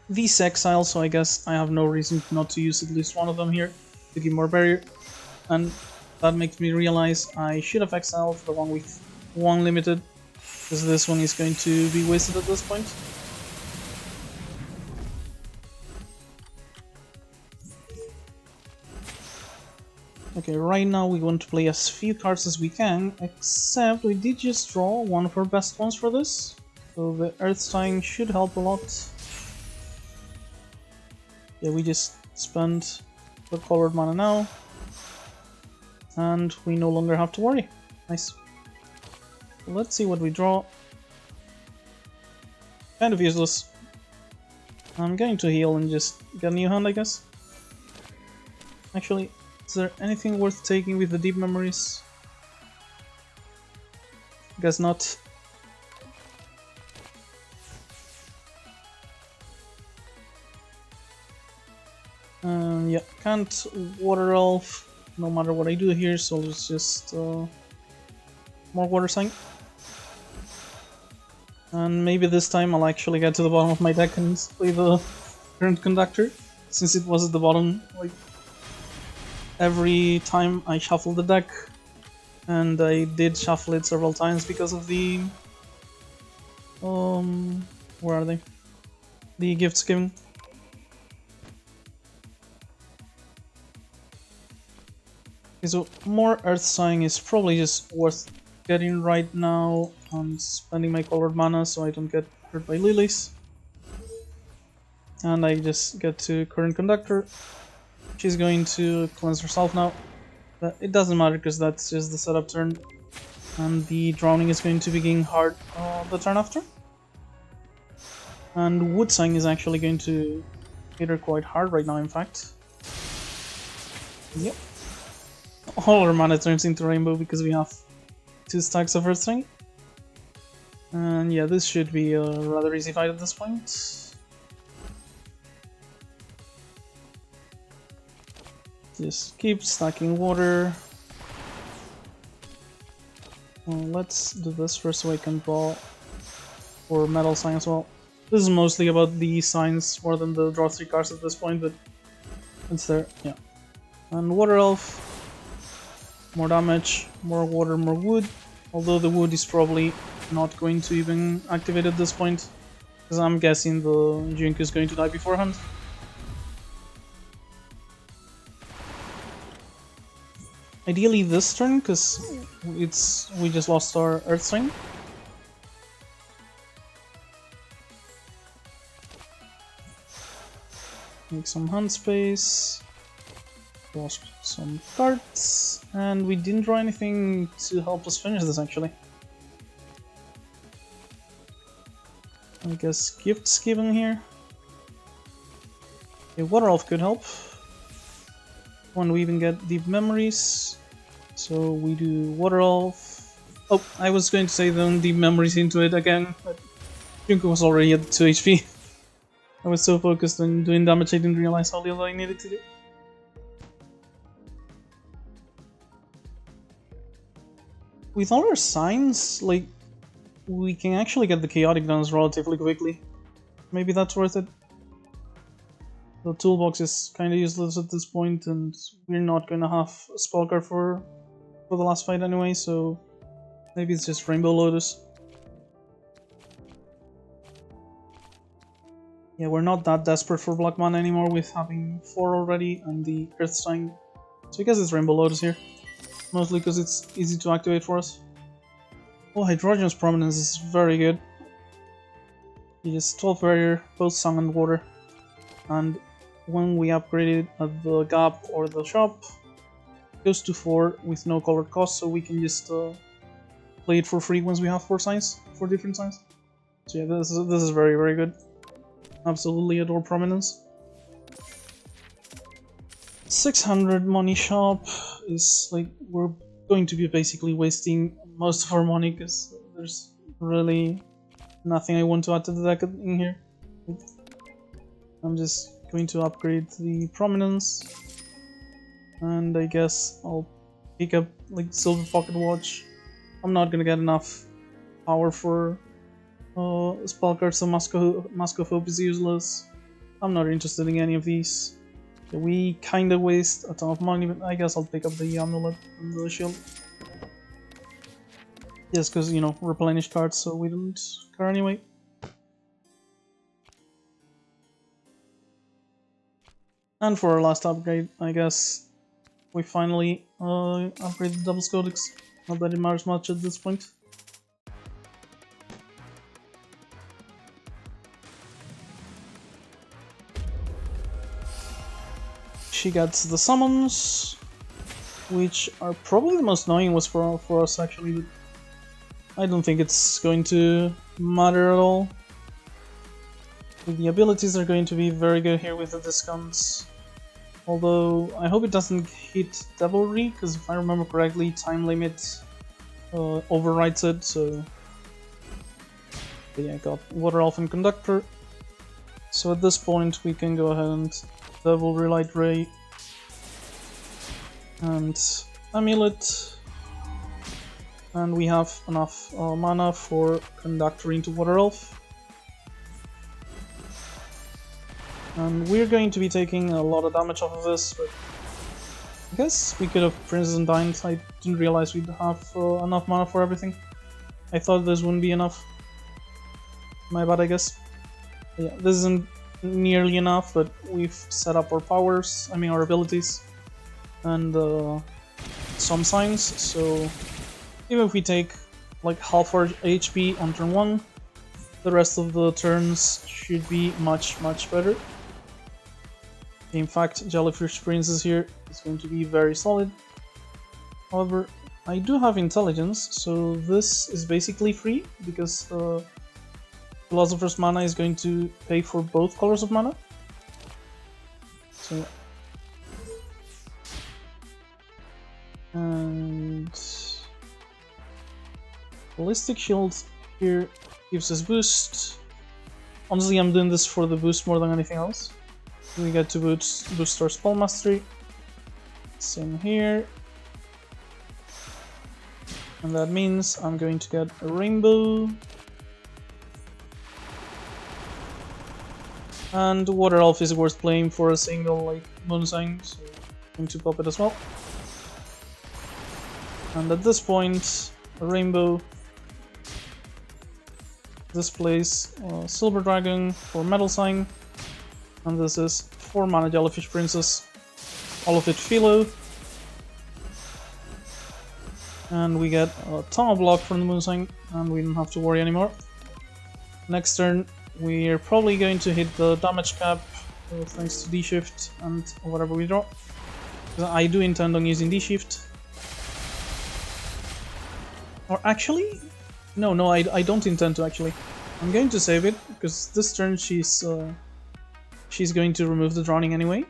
These exile, so I guess I have no reason not to use at least one of them here to give more barrier. And that makes me realize I should have exiled the one with 1 limited, because this one is going to be wasted at this point. Okay, right now we want to play as few cards as we can, except we did just draw one of our best ones for this, so the Earthstein should help a lot. Yeah, we just spend the colored mana now, and we no longer have to worry. Nice. Let's see what we draw. Kind of useless. I'm going to heal and just get a new hand, I guess. Actually, is there anything worth taking with the Deep Memories? Guess not. Yeah, can't Water Elf no matter what I do here, so it's just more Water Sign. And maybe this time I'll actually get to the bottom of my deck and play the Current Conductor, since it was at the bottom like every time I shuffle the deck, and I did shuffle it several times because of the where are they? The gifts given. Okay, so more Earth Sign is probably just worth getting right now. I'm spending my colored mana so I don't get hurt by lilies. And I just get to Current Conductor. She's going to cleanse herself now. But it doesn't matter because that's just the setup turn. And the drowning is going to begin hard the turn after. And Wood Sign is actually going to hit her quite hard right now, in fact. Yep. All our mana turns into rainbow because we have 2 stacks of Earth Sign. And yeah, this should be a rather easy fight at this point. Just keep stacking water. Well, let's do this first so I can draw for Metal Sign as well. This is mostly about the signs more than the draw 3 cards at this point, but it's there, yeah. And Water Elf. More damage, more water, more wood. Although the wood is probably not going to even activate at this point, because I'm guessing the Junko is going to die beforehand. Ideally this turn, because we just lost our Earth Sign. Make some hand space. Lost some cards, and we didn't draw anything to help us finish this actually. I guess gifts given here. Okay, Water Elf could help. When we even get Deep Memories, so we do Water Elf. Oh, I was going to say then Deep Memories into it again, but Junko was already at 2 HP. I was so focused on doing damage I didn't realize how little I needed to do. With all our signs, like, we can actually get the Chaotic dance relatively quickly. Maybe that's worth it. The toolbox is kind of useless at this point, and we're not going to have a spell card for the last fight anyway, so maybe it's just Rainbow Lotus. Yeah, we're not that desperate for black mana anymore with having 4 already and the Earth Sign, so I guess it's Rainbow Lotus here. Mostly because it's easy to activate for us. Oh, Hydrogen's Prominence is very good. He is 12 barrier, both sun and water. And when we upgrade it at the gap or the shop, it goes to 4 with no colored cost, so we can just play it for free once we have 4 signs, 4 different signs. So yeah, this is very, very good. Absolutely adore Prominence. 600 money shop is like, we're going to be basically wasting most of our money because there's really nothing I want to add to the deck in here. I'm just going to upgrade the Prominence, and I guess I'll pick up like Silver Pocket Watch. I'm not gonna get enough power for spell cards, so Mask of Hope is useless. I'm not interested in any of these. We kinda waste a ton of money, but I guess I'll pick up the amulet and the shield. Yes, because, you know, replenish cards, so we don't care anyway. And for our last upgrade, I guess we finally upgrade the Devil's Codex. Not that it matters much at this point. She gets the summons, which are probably the most annoying ones for us actually, but I don't think it's going to matter at all. The abilities are going to be very good here with the discounts, although I hope it doesn't hit Devilry, because if I remember correctly, time limit overrides it, so... But yeah, I got Water Elf and Conductor, so at this point we can go ahead and Devilry Light Ray and Amulet, and we have enough mana for Conductor into Water Elf. And we're going to be taking a lot of damage off of this, but I guess we could have Princess and Dined. I didn't realize we'd have enough mana for everything. I thought this wouldn't be enough. My bad, I guess. But yeah, this isn't nearly enough, but we've set up our powers, I mean our abilities, and some signs, so even if we take like half our HP on turn 1, the rest of the turns should be much better. In fact, Jellyfish Princess here is going to be very solid. However, I do have intelligence, so this is basically free because Philosopher's Mana is going to pay for both colors of mana. So, and Ballistic Shield here gives us boost. Honestly, I'm doing this for the boost more than anything else. We get to boost our Spell Mastery. Same here. And that means I'm going to get a Rainbow. And Water Elf is worth playing for a single like moon sign, so I'm going to pop it as well. And at this point, a Rainbow displays Silver Dragon for Metal Sign, and this is 4 mana Jellyfish Princess, all of it Philo. And we get a ton of block from the Moon Sign, and we don't have to worry anymore. Next turn, we're probably going to hit the damage cap thanks to D-Shift and whatever we draw. I do intend on using D-Shift. Or actually, no, I don't intend to actually. I'm going to save it because this turn she's going to remove the drowning anyway.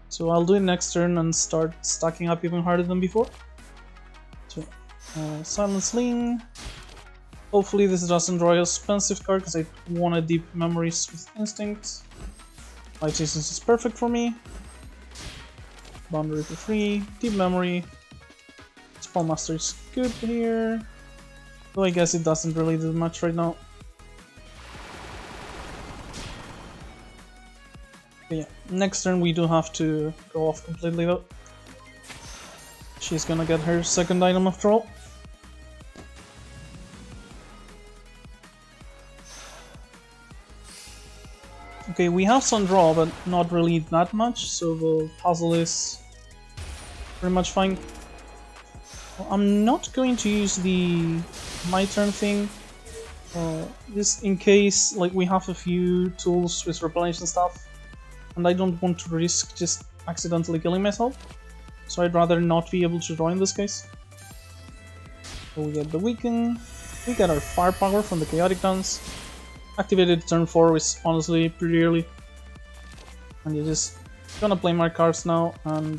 So I'll do it next turn and start stacking up even harder than before. So, Silent Sling. Hopefully this doesn't draw a expensive card because I want a Deep Memories with Instinct. 5 Seasons is perfect for me. Boundary for free. Deep Memory. Spellmaster is good here. Though I guess it doesn't really do much right now. But yeah, next turn we do have to go off completely though. She's gonna get her second item after all. Okay, we have some draw, but not really that much, so the puzzle is pretty much fine. Well, I'm not going to use the my turn thing, just in case like we have a few tools with replenish and stuff, and I don't want to risk just accidentally killing myself, so I'd rather not be able to draw in this case. So we get the Weaken, we get our Firepower from the Chaotic Dance. Activated turn 4 is honestly pretty early. And you're just gonna play my cards now and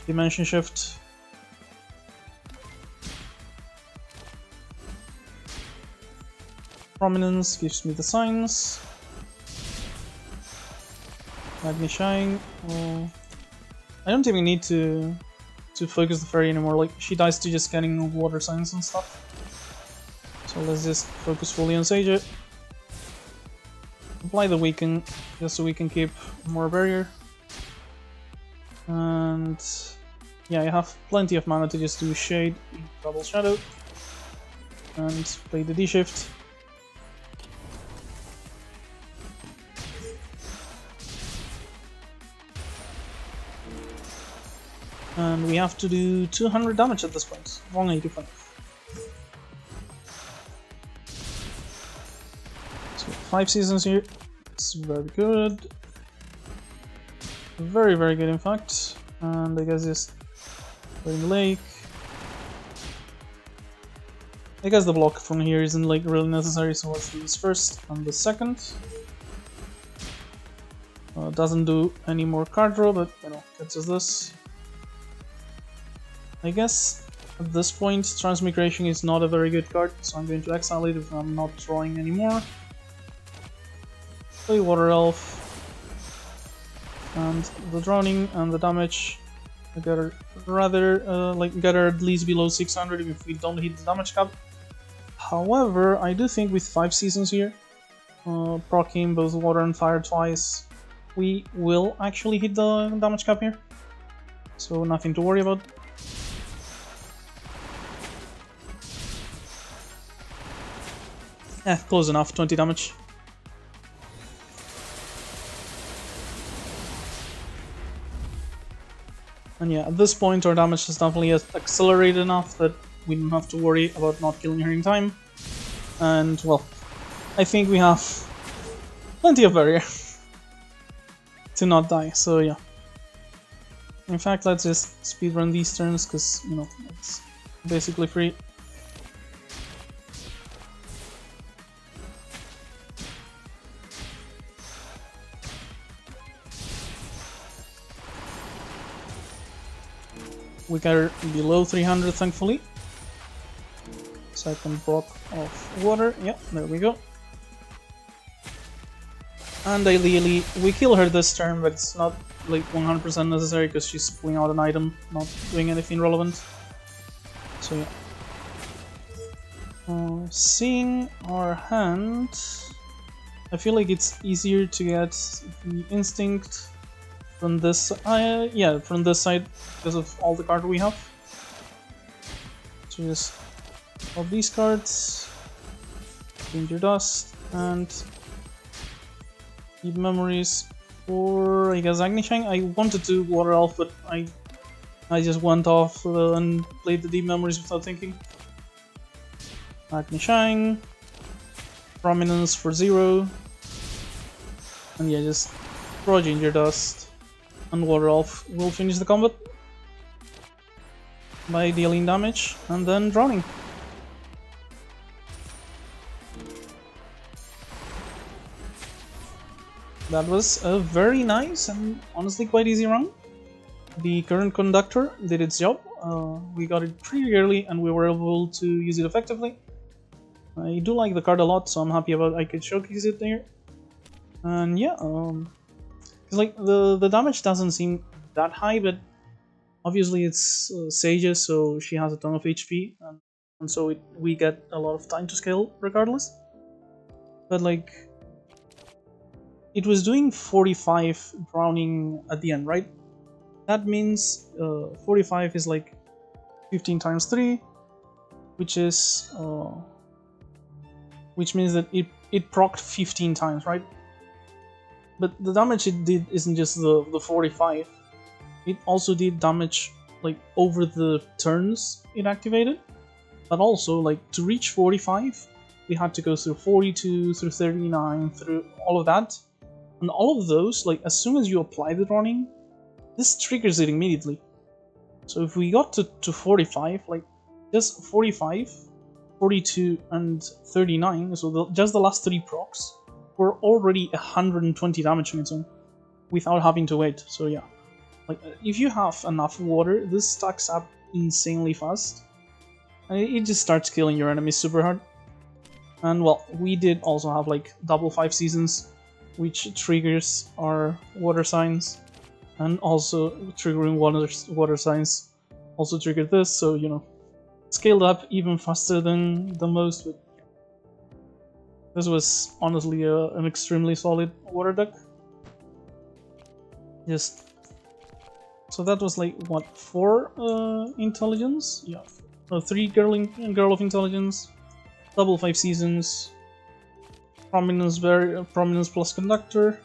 Dimension Shift. Prominence gives me the signs. Magnishine. I don't even need to focus the fairy anymore. Like she dies to just getting water signs and stuff. So let's just focus fully on Sage it. Apply the Weaken, just so we can keep more barrier. And yeah, I have plenty of mana to just do Shade, Double Shadow, and play the D-Shift. And we have to do 200 damage at this point, 185. 5 seasons here, it's very good. Very good in fact. And I guess just playing the lake. I guess the block from here isn't like really necessary, so let's do this first and the second. Doesn't do any more card draw, but you know, gets us this. I guess at this point Transmigration is not a very good card, so I'm going to exile it if I'm not drawing anymore. Play Water Elf, and the drowning and the damage. I gotta rather get her at least below 600 if we don't hit the damage cap. However, I do think with 5 seasons here, proccing both water and fire twice, we will actually hit the damage cap here. So nothing to worry about. Close enough, 20 damage. And yeah, at this point our damage is definitely accelerated enough that we don't have to worry about not killing her in time. And well, I think we have plenty of barrier to not die, so yeah. In fact, let's just speedrun these turns, because, you know, it's basically free. We got below 300, thankfully. Second block of water, yeah, there we go. And ideally, we kill her this turn, but it's not like 100% necessary because she's pulling out an item, not doing anything relevant. So yeah. Seeing our hand, I feel like it's easier to get the instinct from this. Yeah, from this side because of all the cards we have. So just all these cards, Danger Dust, and Deep Memories for, I guess, Agnishine. I wanted to Water Elf, but I just went off and played the Deep Memories without thinking. Agnishine, Prominence for 0, and yeah, just draw Ginger Dust, and Water Elf will finish the combat by dealing damage and then drowning. That was a very nice and honestly quite easy run. The Current Conductor did its job. We got it pretty early and we were able to use it effectively. I do like the card a lot, so I'm happy about I could showcase it there. And yeah, like the damage doesn't seem that high, but obviously it's Sage's, so she has a ton of HP, and so we get a lot of time to scale regardless. But like, it was doing 45 drowning at the end, right? That means 45 is like 15 times 3, which is which means that it procced 15 times, right? But the damage it did isn't just the 45. It also did damage like over the turns it activated, but also like to reach 45, we had to go through 42, through 39, through all of that. And all of those, like, as soon as you apply the drowning, this triggers it immediately. So if we got to 45, like, just 45, 42, and 39, so just the last 3 procs, were already 120 damage on its own, without having to wait, so yeah. Like, if you have enough water, this stacks up insanely fast, and it just starts killing your enemies super hard. And well, we did also have, like, double 5 seasons, which triggers our water signs, and also triggering water signs also triggered this, so you know, scaled up even faster than the most. But this was honestly an extremely solid water deck. Just so that was like what, 4 intelligence? Yeah, 3 girl of intelligence, double 5 seasons. Prominence plus Conductor,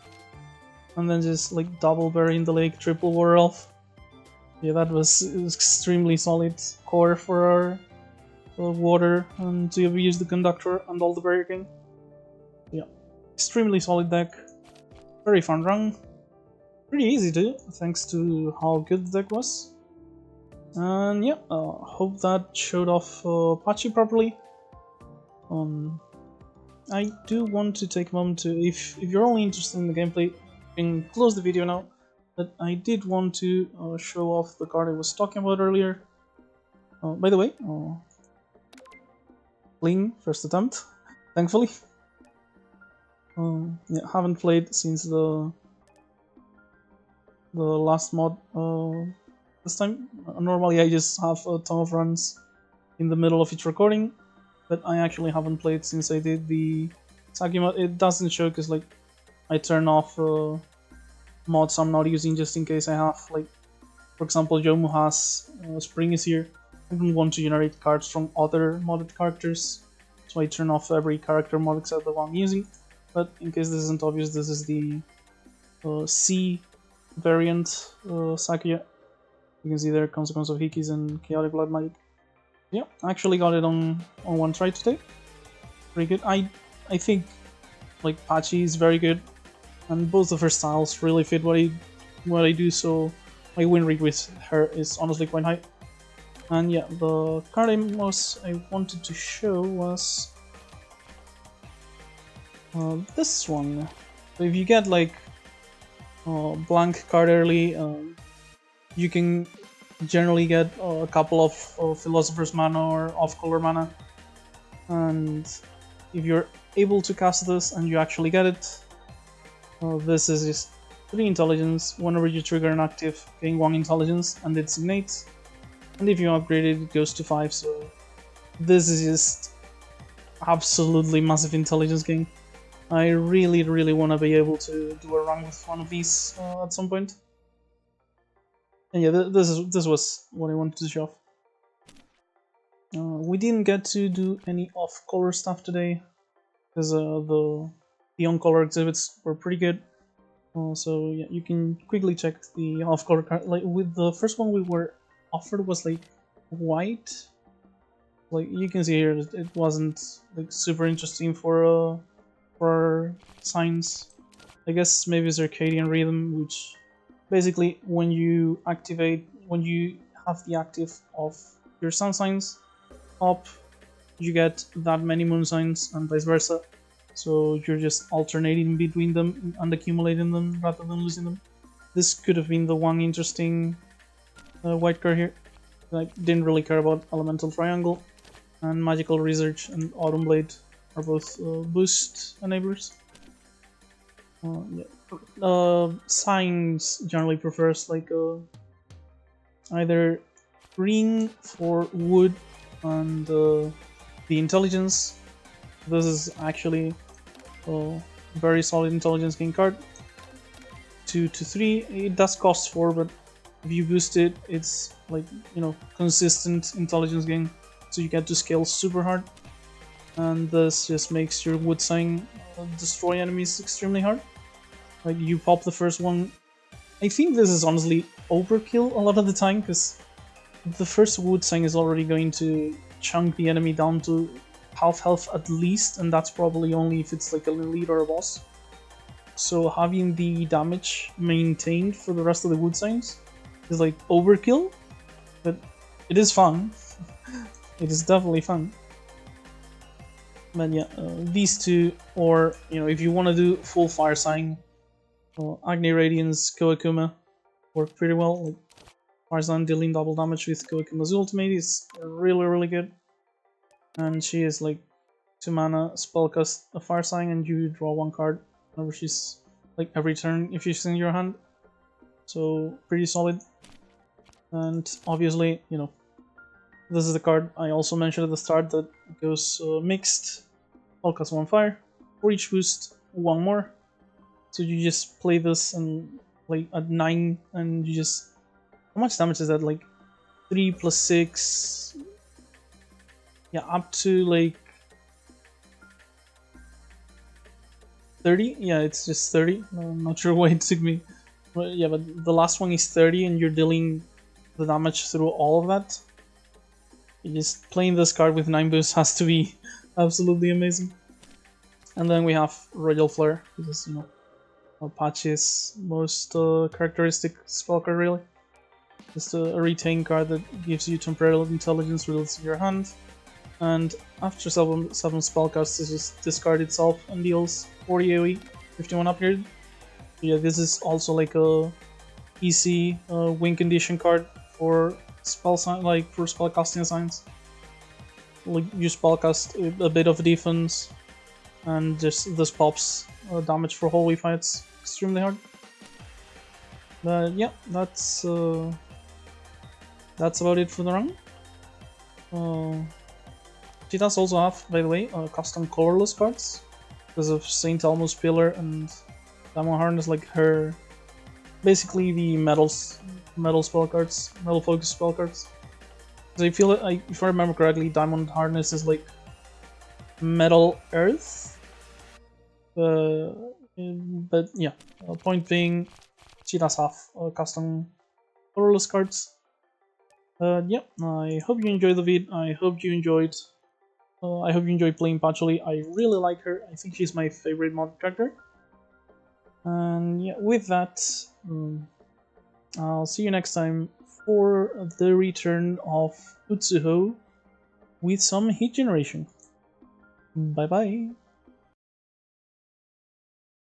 and then just like double Bury in the Lake, triple Water Elf. Yeah, that was extremely solid core for our water, and to use the Conductor and all the Barrier King. Yeah, extremely solid deck, very fun run, pretty easy too, thanks to how good the deck was. And yeah, hope that showed off Patchouli properly. I do want to take a moment to, if you're only interested in the gameplay, you can close the video now, but I did want to show off the card I was talking about earlier. By the way, clean first attempt, thankfully. Yeah, haven't played since the last mod this time. Normally I just have a ton of runs in the middle of each recording, but I actually haven't played since I did the Saki mod. It doesn't show because like I turn off mods I'm not using just in case I have, like, for example, Yomu has Spring is here. I don't want to generate cards from other modded characters, so I turn off every character mod except the one I'm using. But in case this isn't obvious, this is the C variant Sakuya. You can see there Consequence of Hikis and Chaotic Blood Magic. Yeah, I actually got it on one try today. Pretty good. I think like Patchy is very good, and both of her styles really fit what I do. So my win rate with her is honestly quite high. And yeah, the card I wanted to show was this one. So if you get like blank card early, you can generally get a couple of Philosopher's Mana or off-color mana, and if you're able to cast this and you actually get it, this is just 3 intelligence. Whenever you trigger an active, gain 1 intelligence, and it's innate. And if you upgrade it, it goes to 5. So this is just absolutely massive intelligence gain. I really want to be able to do a run with one of these at some point. And yeah, this was what I wanted to show off. We didn't get to do any off-color stuff today because the on-color exhibits were pretty good. So yeah, you can quickly check the off-color card. Like with the first one we were offered was like white. Like you can see here, it wasn't like super interesting for signs. I guess maybe Circadian Rhythm, which basically when you have the active of your sun signs up, you get that many moon signs and vice versa. So you're just alternating between them and accumulating them rather than losing them. This could have been the one interesting white card here. I didn't really care about Elemental Triangle, and Magical Research and Autumn Blade are both boost enablers. Signs generally prefers like either green for wood and the intelligence. This is actually a very solid intelligence gain card. 2 to 3. It does cost 4, but if you boost it, it's like, you know, consistent intelligence gain. So you get to scale super hard. And this just makes your wood sign destroy enemies extremely hard. Like you pop the first one. I think this is honestly overkill a lot of the time, because the first wood sign is already going to chunk the enemy down to half health at least, and that's probably only if it's like an elite or a boss. So having the damage maintained for the rest of the wood signs is like overkill, but it is fun. It is definitely fun. But yeah, these two, or you know, if you want to do full fire sign, Agni Radiance, Koakuma work pretty well. Like Fire sign dealing double damage with Koakuma's ultimate is really good. And she is like 2 mana, spellcast a fire sign, and you draw 1 card whenever she's like every turn if she's in your hand. So pretty solid. And obviously, you know, this is the card I also mentioned at the start that goes mixed. Spellcast 1 fire. For each boost, 1 more. So you just play this and like at 9, and you just, how much damage is that? Like 3 plus 6. Yeah, up to like 30. Yeah, it's just 30. I'm not sure why it took me. But yeah, but the last one is 30, and you're dealing the damage through all of that. Just playing this card with 9 boosts has to be absolutely amazing. And then we have Royal Flair, which is, you know, Patchy's most characteristic spell card, really. Just a retain card that gives you temporary intelligence released in your hand. And after 7 spellcasts, it just discard itself and deals 40 AoE, 51 upgrade. Yeah, this is also like a easy win condition card for spellcasting signs. Like you spellcast a bit of defense, and just this pops damage for hallway fights extremely hard. But yeah, that's about it for the run. She does also have, by the way, custom colorless cards because of Saint Elmo's Pillar and Diamond Harness, like her, basically the metal spell cards, metal focus spell cards. So I feel like, if I remember correctly, Diamond Harness is like metal earth. But yeah, point being, she does have custom colorless cards. Yeah, I hope you enjoyed the vid. I hope you enjoyed. I hope you enjoyed playing Patchouli. I really like her. I think she's my favorite mod character. And yeah, with that, I'll see you next time for the return of Touhou with some heat generation. Bye bye.